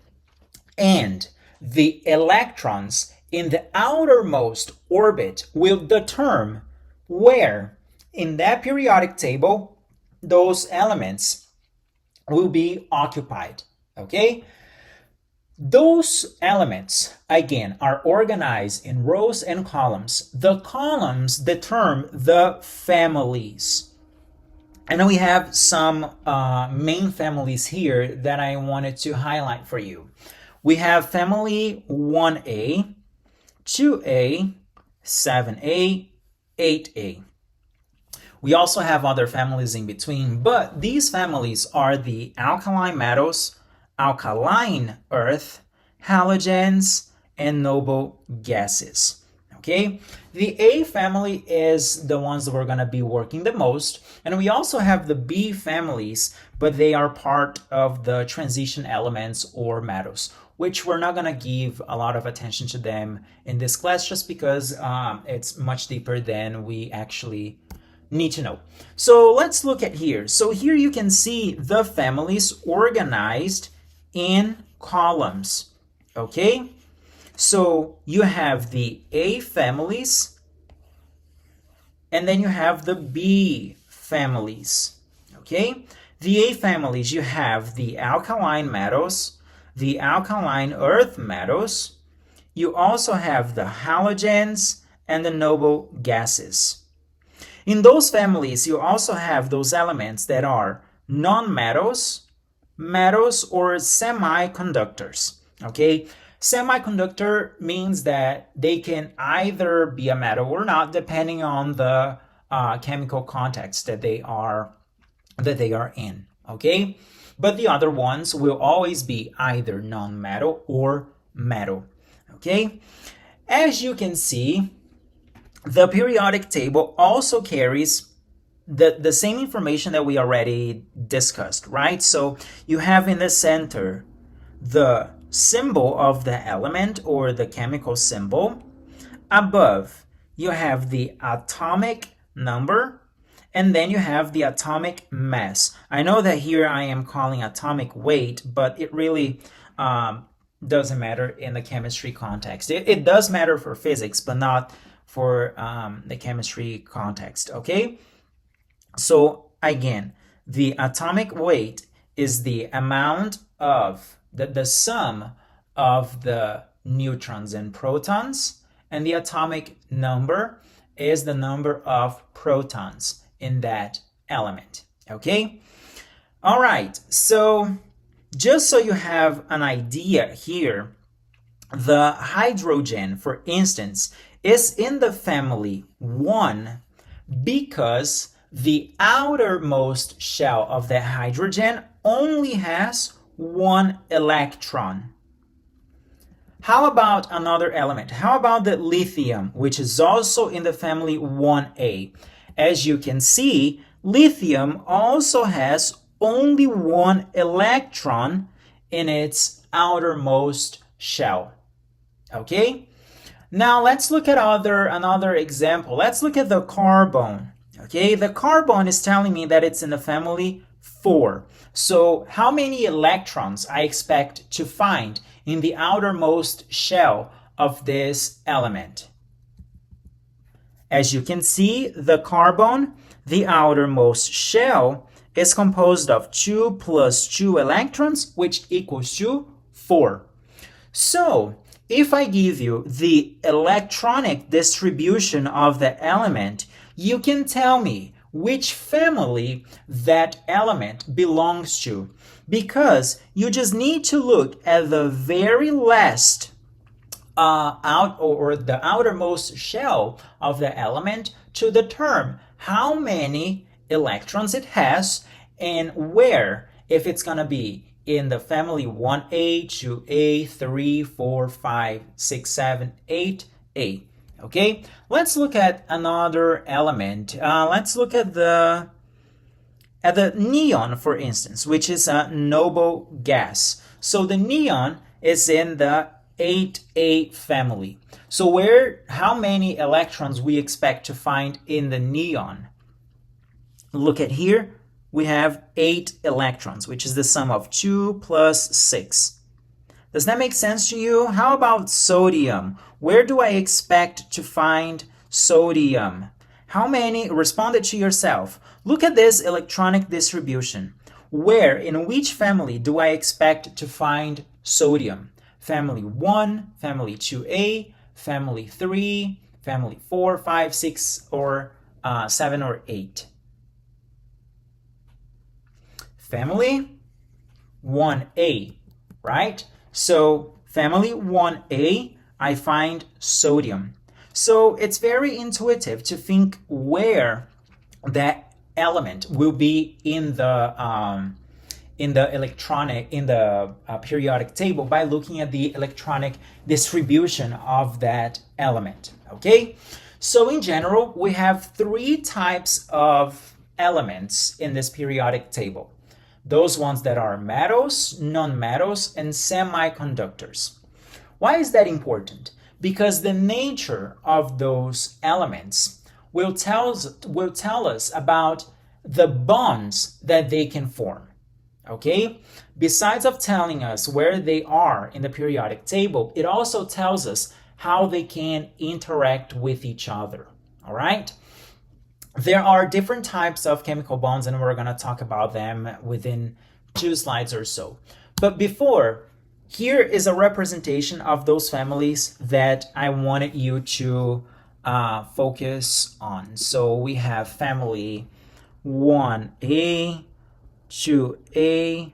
And the electrons in the outermost orbit will determine where in that periodic table those elements will be occupied, okay? Those elements, again, are organized in rows and columns. The columns determine the families. And we have some main families here that I wanted to highlight for you. We have family 1A, 2A, 7A, 8A. We also have other families in between, but these families are the alkaline metals, alkaline earth, halogens, and noble gases. Okay, the A family is the ones that we're going to be working the most, and we also have the B families, but they are part of the transition elements or metals, which we're not going to give a lot of attention to them in this class just because it's much deeper than we actually need to know. So let's look at here. So here you can see the families organized in columns. Okay, so you have the A families, and then you have the B families. Okay, the A families, you have the alkaline metals, the alkaline earth metals. You also have the halogens and the noble gases. In those families, you also have those elements that are nonmetals, metals, or semiconductors. Okay, semiconductor means that they can either be a metal or not, depending on the chemical context that they are in. Okay, but the other ones will always be either non-metal or metal. Okay, as you can see, the periodic table also carries the same information that we already discussed, right? So you have in the center the symbol of the element or the chemical symbol. Above, you have the atomic number, and then you have the atomic mass. I know that here I am calling atomic weight, but it really doesn't matter in the chemistry context. It does matter for physics, but not for the chemistry context, okay? So again, the atomic weight is the amount of the sum of the neutrons and protons, and the atomic number is the number of protons in that element. Okay? All right, so just so you have an idea here, the hydrogen, for instance, is in the family 1 because the outermost shell of the hydrogen only has 1 electron. How about another element? How about the lithium, which is also in the family 1A? As you can see, lithium also has only 1 electron in its outermost shell. Okay? Now let's look at another example. Let's look at the carbon. Okay, the carbon is telling me that it's in the family 4. So how many electrons I expect to find in the outermost shell of this element? As you can see, the carbon, the outermost shell, is composed of 2 plus 2 electrons, which equals to 4. So if I give you the electronic distribution of the element, you can tell me which family that element belongs to, because you just need to look at the very last the outermost shell of the element to determine how many electrons it has and where, if it's going to be in the family 1A, 2A, 3, 4, 5, 6, 7, 8A. Okay, let's look at another element. Let's look at the neon, for instance, which is a noble gas. So the neon is in the 8A family. So how many electrons we expect to find in the neon? Look at here. We have 8 electrons, which is the sum of 2 plus 6. Does that make sense to you? How about sodium? Where do I expect to find sodium? How many? Respond it to yourself. Look at this electronic distribution. In which family do I expect to find sodium? Family 1, family 2A, family 3, family 4, 5, 6, or 7 or 8. Family 1A, right? So family 1A, I find sodium. So it's very intuitive to think where that element will be in the in the periodic table by looking at the electronic distribution of that element. Okay, so in general we have three types of elements in this periodic table: those ones that are metals, non-metals, and semiconductors. Why is that important? Because the nature of those elements will tell us about the bonds that they can form. Okay? Besides of telling us where they are in the periodic table, it also tells us how they can interact with each other. All right? There are different types of chemical bonds, and we're going to talk about them within 2 slides or so. But before, here is a representation of those families that I wanted you to focus on. So we have family 1A, 2A,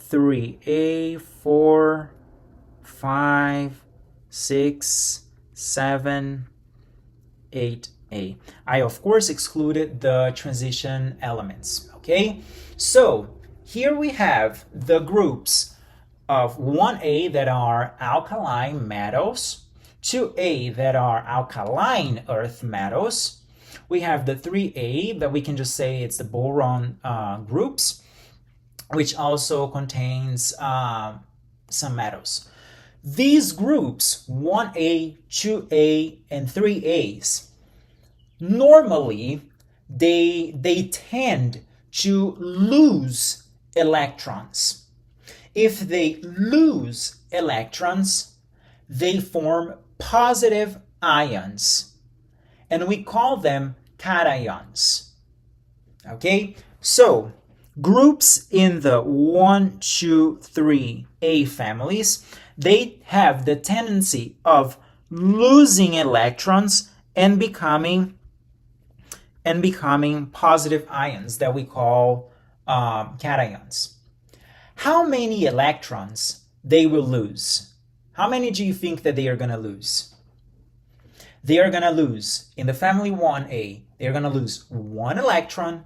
3A, 4, 5, 6, 7, 8A. I of course excluded the transition elements. Okay, so here we have the groups of 1A that are alkaline metals, 2A that are alkaline earth metals. We have the 3A that we can just say it's the boron groups, which also contains some metals. These groups, 1A, 2A, and 3As, normally they tend to lose electrons. If they lose electrons, they form positive ions, and we call them cations. Okay, so groups in the 1, 2, 3A families, they have the tendency of losing electrons and becoming positive ions that we call cations. How many electrons they will lose? How many do you think that they are going to lose? They are going to lose, in the family 1A, they are going to lose 1 electron.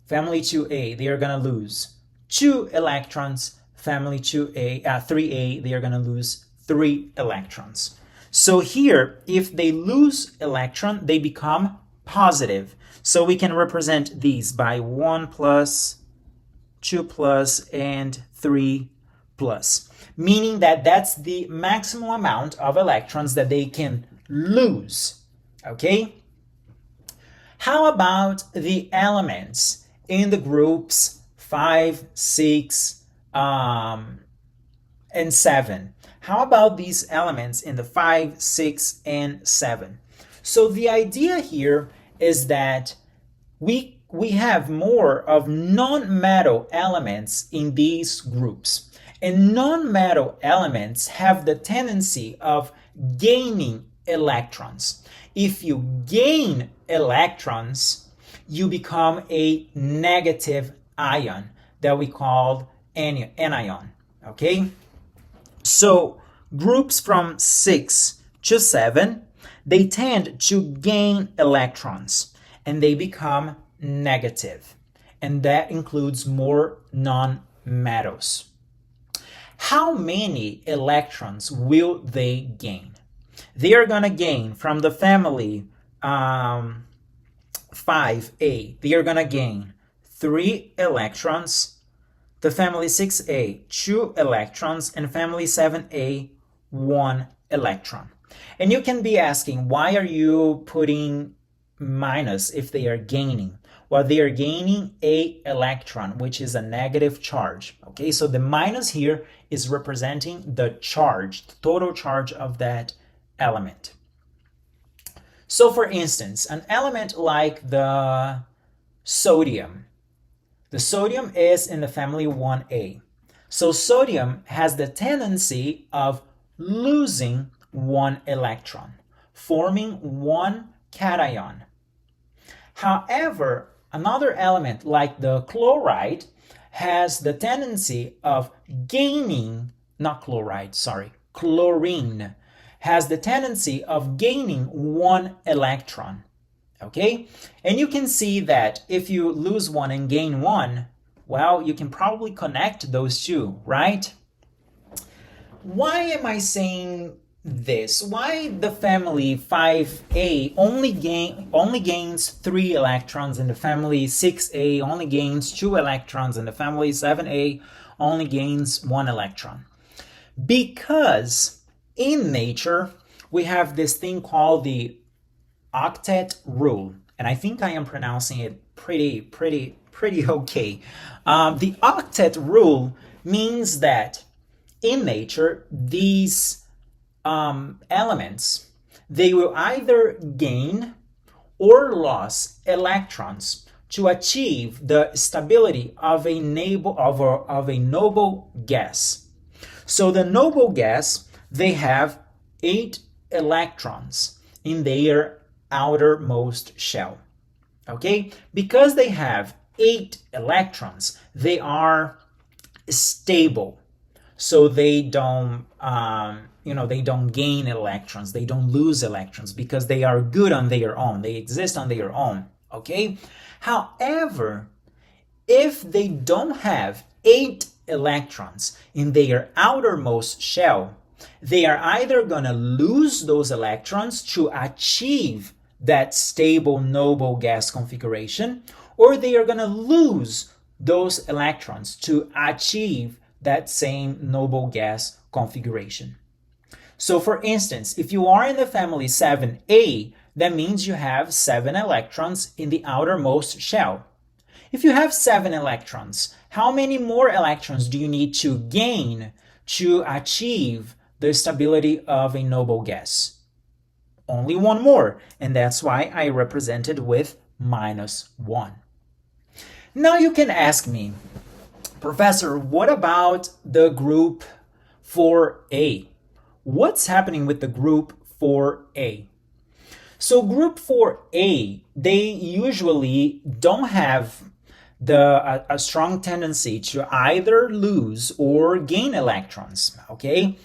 Family 2A, they are going to lose 2 electrons. Family 3A, they are going to lose 3 electrons. So here, if they lose electron, they become positive. So we can represent these by 1 plus, 2 plus, and 3 plus, meaning that that's the maximum amount of electrons that they can lose. Okay? How about the elements in the groups 5, 6, and 7? How about these elements in the 5, 6, and 7? So the idea here is that we have more of non-metal elements in these groups. And non-metal elements have the tendency of gaining electrons. If you gain electrons, you become a negative ion that we call anion. Okay? So groups from 6 to 7, they tend to gain electrons and they become negative. And that includes more non-metals. How many electrons will they gain? They are going to gain from the family 5A, they are going to gain 3 electrons. The family 6A, 2 electrons, and family 7A, 1 electron. And you can be asking, why are you putting minus if they are gaining? Well, they are gaining a electron, which is a negative charge. Okay, so the minus here is representing the charge, the total charge of that element. So for instance, an element like the sodium. The sodium is in the family 1A. So sodium has the tendency of losing 1 electron, forming 1 cation. However, another element like the chloride has the tendency of gaining, chlorine has the tendency of gaining 1 electron. Okay? And you can see that if you lose 1 and gain 1, Well, you can probably connect those two, right? Why am I saying this? Why the family 5A only gains 3 electrons, and the family 6A only gains 2 electrons, and the family 7A only gains 1 electron? Because in nature we have this thing called the octet rule, and I think I am pronouncing it pretty okay. The octet rule means that in nature, these elements, they will either gain or lose electrons to achieve the stability of a noble gas. So the noble gas, they have 8 electrons in their outermost shell. Okay? Because they have 8 electrons, they are stable. So they don't, they don't gain electrons, they don't lose electrons, because they are good on their own. They exist on their own, okay? However, if they don't have 8 electrons in their outermost shell, they are either going to lose those electrons to achieve that stable noble gas configuration, or they are going to lose those electrons to achieve that same noble gas configuration. So for instance, if you are in the family 7A, that means you have 7 electrons in the outermost shell. If you have 7 electrons, how many more electrons do you need to gain to achieve the stability of a noble gas? Only 1 more, and that's why I represented with -1. Now you can ask me, Professor, what about the group 4A? What's happening with the group 4A? So group 4A, they usually don't have a strong tendency to either lose or gain electrons, okay?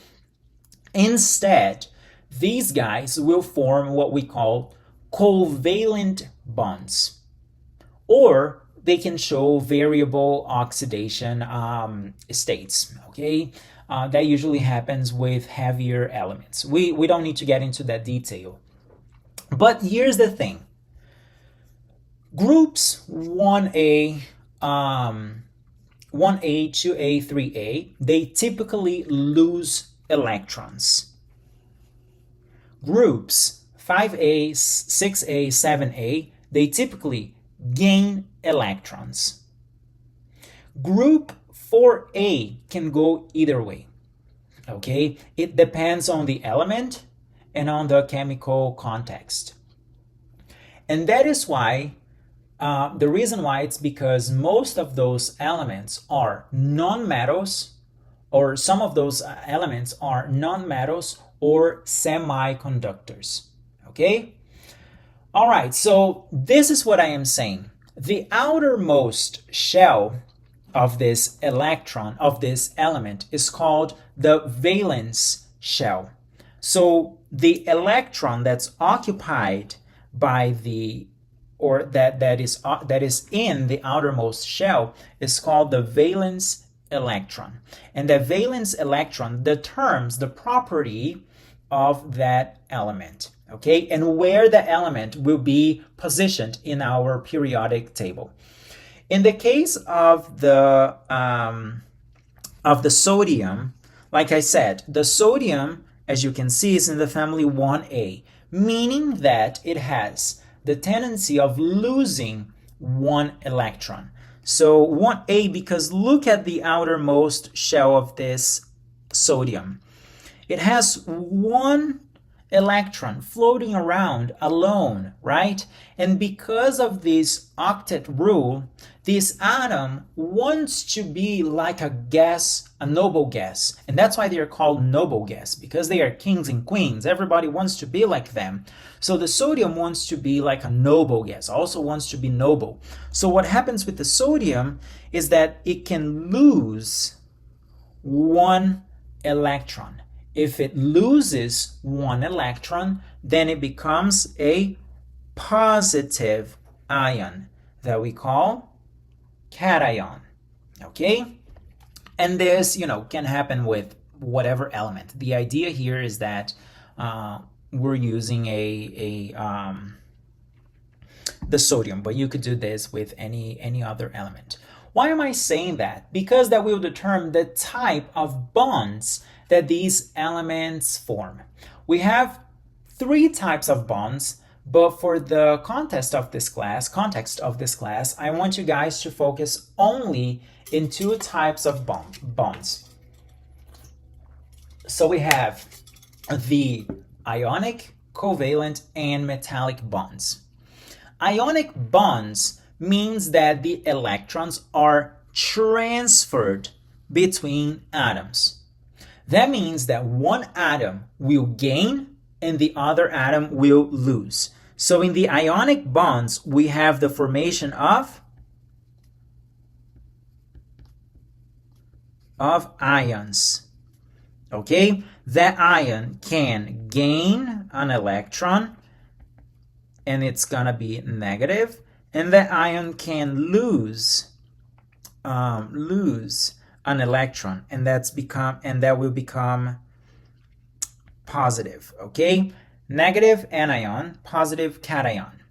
Instead, these guys will form what we call covalent bonds, or they can show variable oxidation states, okay? That usually happens with heavier elements. We don't need to get into that detail. But here's the thing. Groups 1A, 2A, 3A, they typically lose electrons. Groups 5A, 6A, 7A, they typically gain electrons. Group 4A can go either way, okay? It depends on the element and on the chemical context. And that is why, the reason why, it's because most of those elements are non-metals, or some of those elements are non-metals or semiconductors, okay? All right, so this is what I am saying. The outermost shell of this electron, of this element, is called the valence shell. So the electron that's occupied by that is in the outermost shell is called the valence electron. And the valence electron determines the property of that element, okay, and where the element will be positioned in our periodic table. In the case of the sodium, like I said, the sodium, as you can see, is in the family 1A, meaning that it has the tendency of losing 1 electron. So 1A, because look at the outermost shell of this sodium. It has 1 electron floating around alone, right? And because of this octet rule, this atom wants to be like a gas, a noble gas. And that's why they are called noble gas, because they are kings and queens. Everybody wants to be like them. So the sodium wants to be like a noble gas, also wants to be noble. So what happens with the sodium is that it can lose 1 electron. If it loses 1 electron, then it becomes a positive ion that we call cation, Okay? And this, can happen with whatever element. The idea here is that we're using the sodium, but you could do this with any other element. Why am I saying that? Because that will determine the type of bonds that these elements form. We have 3 types of bonds, but for the context of this class, I want you guys to focus only in 2 types of bonds. So we have the ionic, covalent, and metallic bonds. Ionic bonds means that the electrons are transferred between atoms. That means that one atom will gain and the other atom will lose. So in the ionic bonds, we have the formation of ions. Okay? That ion can gain an electron, and it's gonna be negative, and that ion can lose an electron, and that will become positive. Okay, negative anion, positive cation.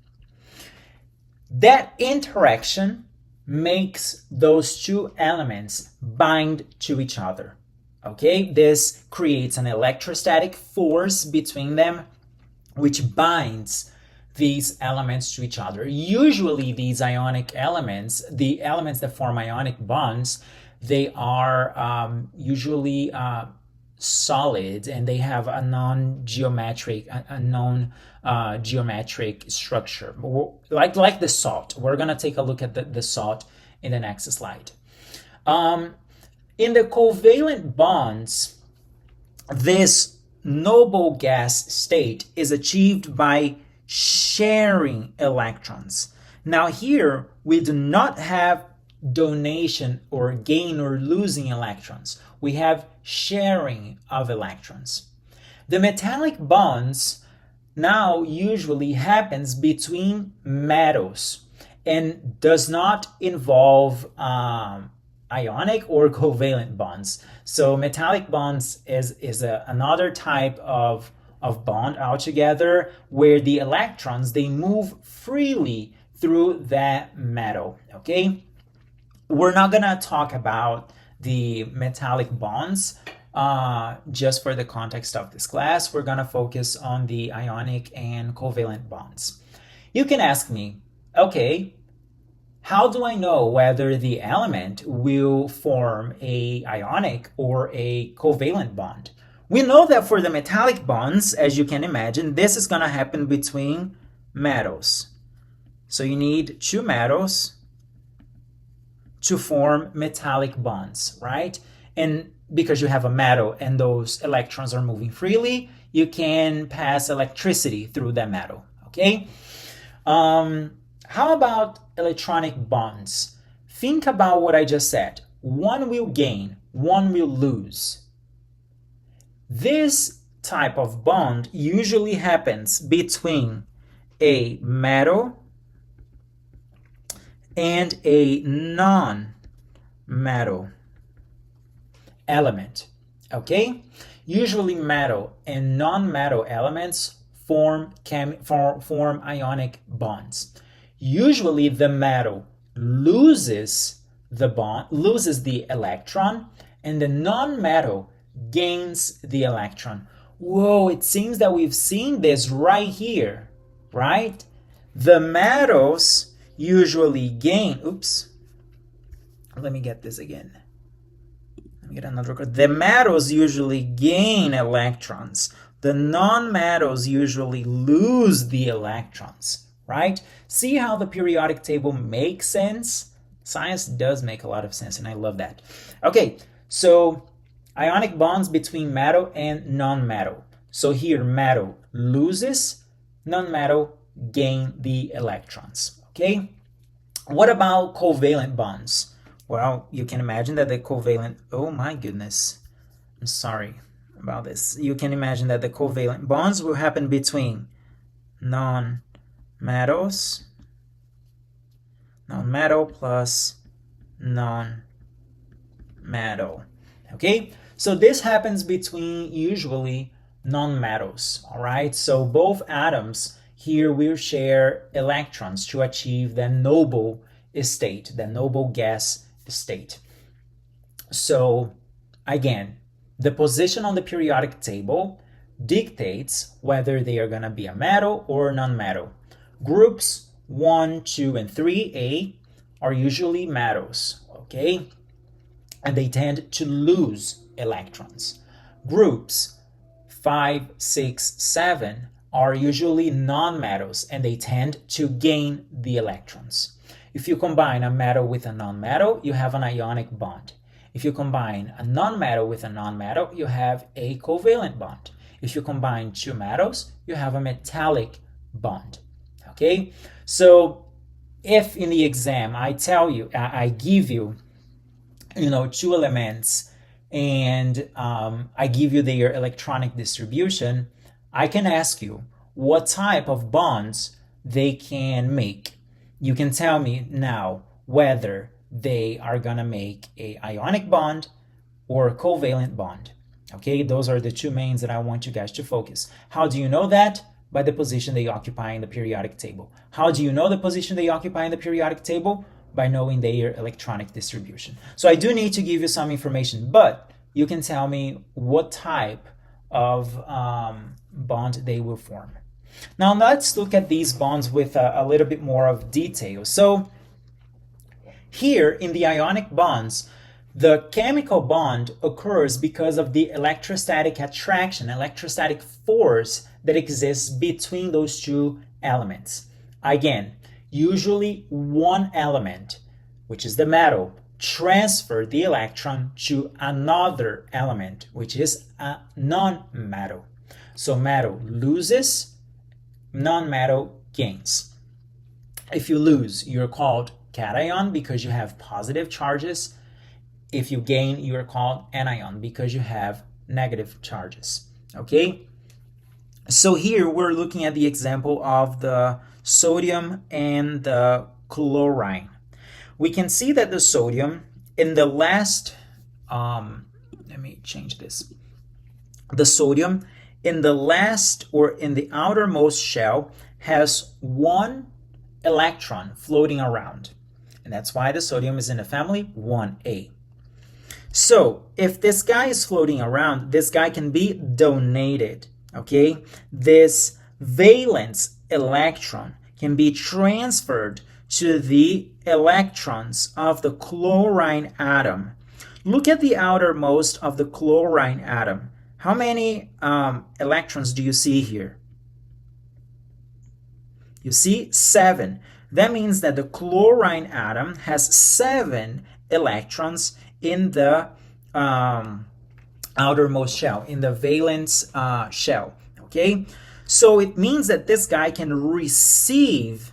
That interaction makes those 2 elements bind to each other. Okay, this creates an electrostatic force between them, which binds these elements to each other. Usually these ionic elements, the elements that form ionic bonds, they are usually solid, and they have a non-geometric structure, like the salt. We're gonna take a look at the salt in the next slide. In the covalent bonds, this noble gas state is achieved by sharing electrons. Now here, we do not have donation or gain or losing electrons. We have sharing of electrons. The metallic bonds now usually happens between metals and does not involve ionic or covalent bonds. So metallic bonds is another type of bond altogether, where the electrons, they move freely through that metal. Okay, we're not gonna talk about the metallic bonds just for the context of this class. We're gonna focus on the ionic and covalent bonds. You can ask me, okay, how do I know whether the element will form a ionic or a covalent bond? We know that for the metallic bonds, as you can imagine, this is going to happen between metals. So you need 2 metals to form metallic bonds, right? And because you have a metal and those electrons are moving freely, you can pass electricity through that metal, okay? How about electronic bonds? Think about what I just said. One will gain, one will lose. This type of bond usually happens between a metal and a non-metal element, okay? Usually metal and non-metal elements form ionic bonds. Usually the metal loses the electron, and the non-metal gains the electron. Whoa, it seems that we've seen this right here, right? The metals usually gain, let me get this again. Let me get another record. The metals usually gain electrons. The non-metals usually lose the electrons, right? See how the periodic table makes sense? Science does make a lot of sense, and I love that. Okay, so ionic bonds between metal and non-metal. So here metal loses, non-metal gain the electrons, okay? What about covalent bonds? Well, you can imagine that the covalent, oh my goodness, I'm sorry about this. You can imagine that the covalent bonds will happen between non-metals, non-metal plus non-metal. non-metal. Okay, so this happens between usually non-metals. All right, so both atoms here will share electrons to achieve the noble state, the noble gas state. So again, the position on the periodic table dictates whether they are going to be a metal or non-metal. Groups 1, 2, and 3A are usually metals, okay? And they tend to lose electrons. Groups 5, 6, 7 are usually non-metals and they tend to gain the electrons. If you combine a metal with a non-metal, you have an ionic bond. If you combine a non-metal with a non-metal, you have a covalent bond. If you combine two metals, you have a metallic bond. Okay? So if in the exam I tell you, I give you, two elements and I give you their electronic distribution, I can ask you what type of bonds they can make. You can tell me now whether they are gonna make a ionic bond or a covalent bond. Okay, those are the two mains that I want you guys to focus. How do you know that? By the position they occupy in the periodic table. How do you know the position they occupy in the periodic table? By knowing their electronic distribution. So I do need to give you some information, but you can tell me what type of bond they will form. Now let's look at these bonds with a little bit more of detail. So here in the ionic bonds, the chemical bond occurs because of the electrostatic attraction, electrostatic force that exists between those two elements. Again, usually one element, which is the metal, transfers the electron to another element, which is a non-metal. So metal loses, non-metal gains. If you lose, you're called cation because you have positive charges. If you gain, you're called anion because you have negative charges. Okay? So here we're looking at the example of the sodium and the chlorine. We can see that the sodium in the last, let me change this. The sodium in the last or in the outermost shell has one electron floating around. And that's why the sodium is in the family 1A. So if this guy is floating around, this guy can be donated, okay? This valence electron can be transferred to the electrons of the chlorine atom. Look at the outermost of the chlorine atom. How many electrons do you see here? You see 7. That means that the chlorine atom has 7 electrons in the outermost shell, in the valence shell, okay? So it means that this guy can receive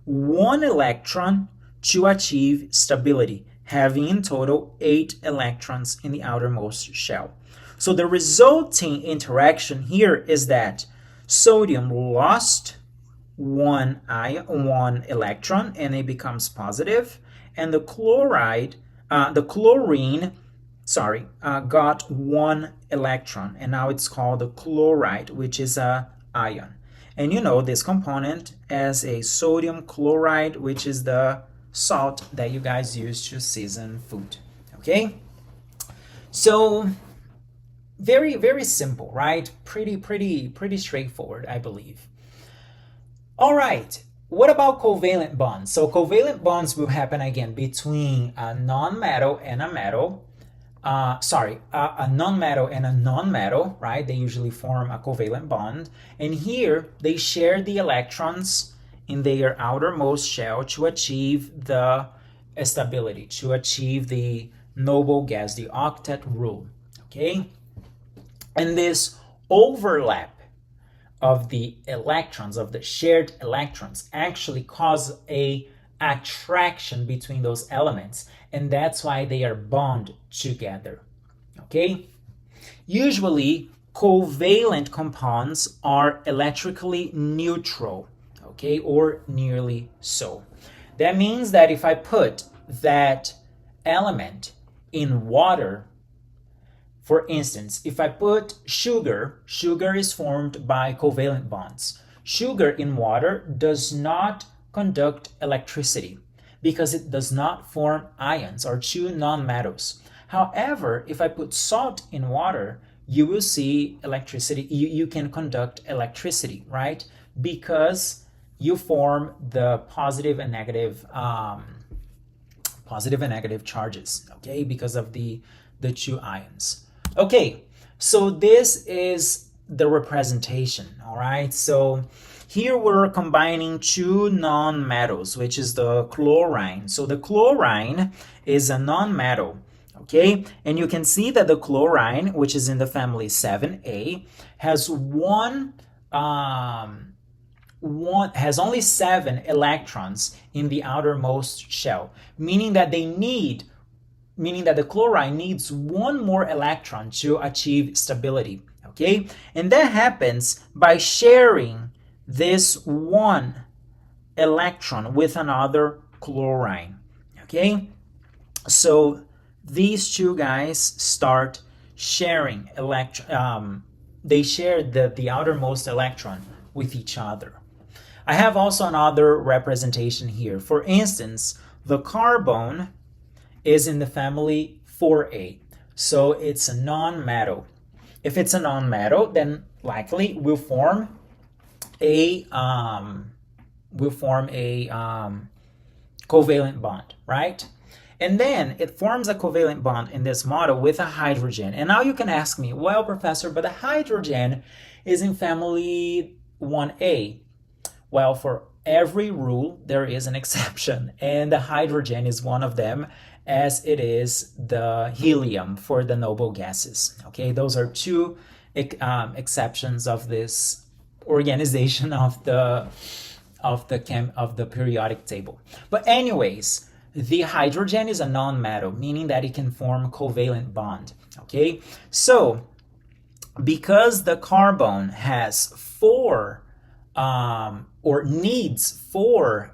1 electron to achieve stability, having in total 8 electrons in the outermost shell. So the resulting interaction here is that sodium lost 1 electron and it becomes positive, and the chlorine got 1 electron, and now it's called the chloride, which is a ion. And you know this component as a sodium chloride, which is the salt that you guys use to season food. Okay? So very, very simple, right? Pretty straightforward, I believe. All right. What about covalent bonds? So covalent bonds will happen again between a non-metal and a metal. A non-metal and a non-metal, right? They usually form a covalent bond. And here they share the electrons in their outermost shell to achieve the stability, to achieve the noble gas, the octet rule, okay? And this overlap of the electrons, of the shared electrons, actually cause a attraction between those elements, and that's why they are bonded together, okay? Usually, covalent compounds are electrically neutral, okay, or nearly so. That means that if I put that element in water, for instance, if I put sugar is formed by covalent bonds. Sugar in water does not conduct electricity because it does not form ions or two nonmetals. However, if I put salt in water, you will see electricity. You can conduct electricity, right? Because you form the positive and negative charges, okay? Because of the two ions. Okay, so this is the representation, all right? So here we're combining two nonmetals, which is the chlorine. So the chlorine is a nonmetal, okay? And you can see that the chlorine, which is in the family 7A, has has only 7 electrons in the outermost shell, meaning that the chlorine needs one more electron to achieve stability, okay? And that happens by sharing this one electron with another chlorine, okay? So these two guys start sharing they share the outermost electron with each other. I have also another representation here. For instance, the carbon is in the family 4A, so it's a nonmetal. If it's a nonmetal, then likely will form a covalent bond, right? And then it forms a covalent bond in this model with a hydrogen. And now you can ask me, well, professor, but the hydrogen is in family 1A. Well, for every rule, there is an exception, and the hydrogen is one of them, as it is the helium for the noble gases. Okay, those are two exceptions of this organization of the periodic table. But anyways, the hydrogen is a nonmetal, meaning that it can form covalent bond. Okay, so because the carbon has 4 or needs 4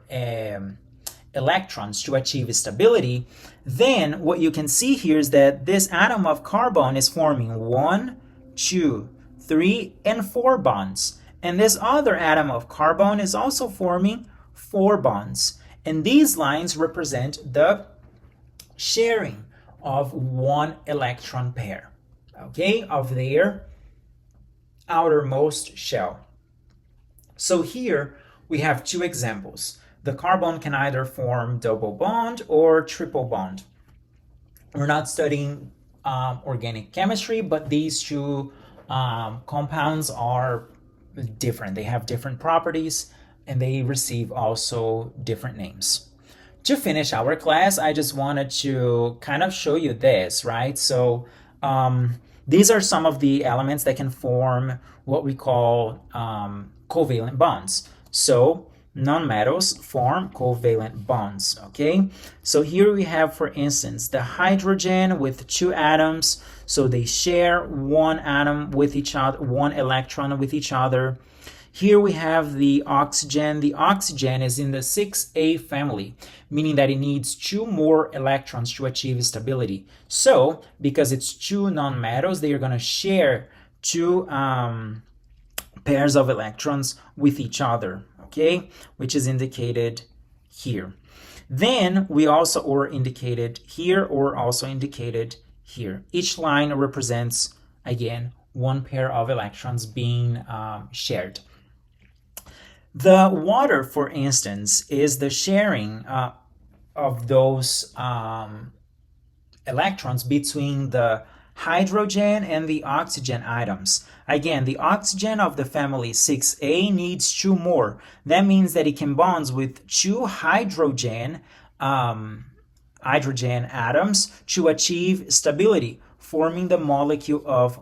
electrons to achieve stability, then what you can see here is that this atom of carbon is forming 1, 2, 3, and 4 bonds. And this other atom of carbon is also forming 4 bonds. And these lines represent the sharing of 1 electron pair, okay, of their outermost shell. So here we have 2 examples. The carbon can either form double bond or triple bond. We're not studying organic chemistry, but these 2 compounds are different. They have different properties and they receive also different names. To finish our class, I just wanted to kind of show you this, right? So these are some of the elements that can form what we call covalent bonds. So nonmetals form covalent bonds, okay? So here we have, for instance, the hydrogen with 2 atoms. So they share 1 atom with each other, 1 electron with each other. Here we have the oxygen. The oxygen is in the 6A family, meaning that it needs 2 more electrons to achieve stability. So because it's 2 nonmetals, they are going to share 2 pairs of electrons with each other, okay, which is indicated here. Then we also, or indicated here, or also indicated here. Each line represents, again, 1 pair of electrons being shared. The water, for instance, is the sharing of those electrons between the hydrogen and the oxygen atoms. Again, the oxygen of the family 6A needs 2 more. That means that it can bond with 2 hydrogen atoms to achieve stability, forming the molecule of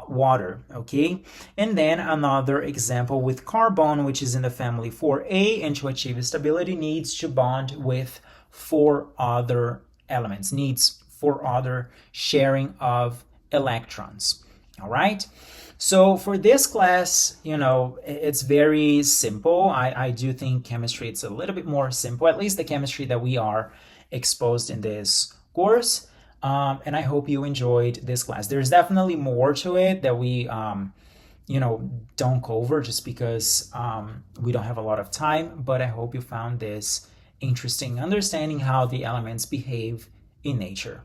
water, okay? And then another example with carbon, which is in the family 4A, and to achieve stability needs to bond with 4 other elements, needs 4 other sharing of electrons, all right? So for this class, you know, it's very simple. I do think chemistry, it's a little bit more simple, at least the chemistry that we are exposed in this course. And I hope you enjoyed this class. There's definitely more to it that we don't cover just because we don't have a lot of time, but I hope you found this interesting, understanding how the elements behave in nature.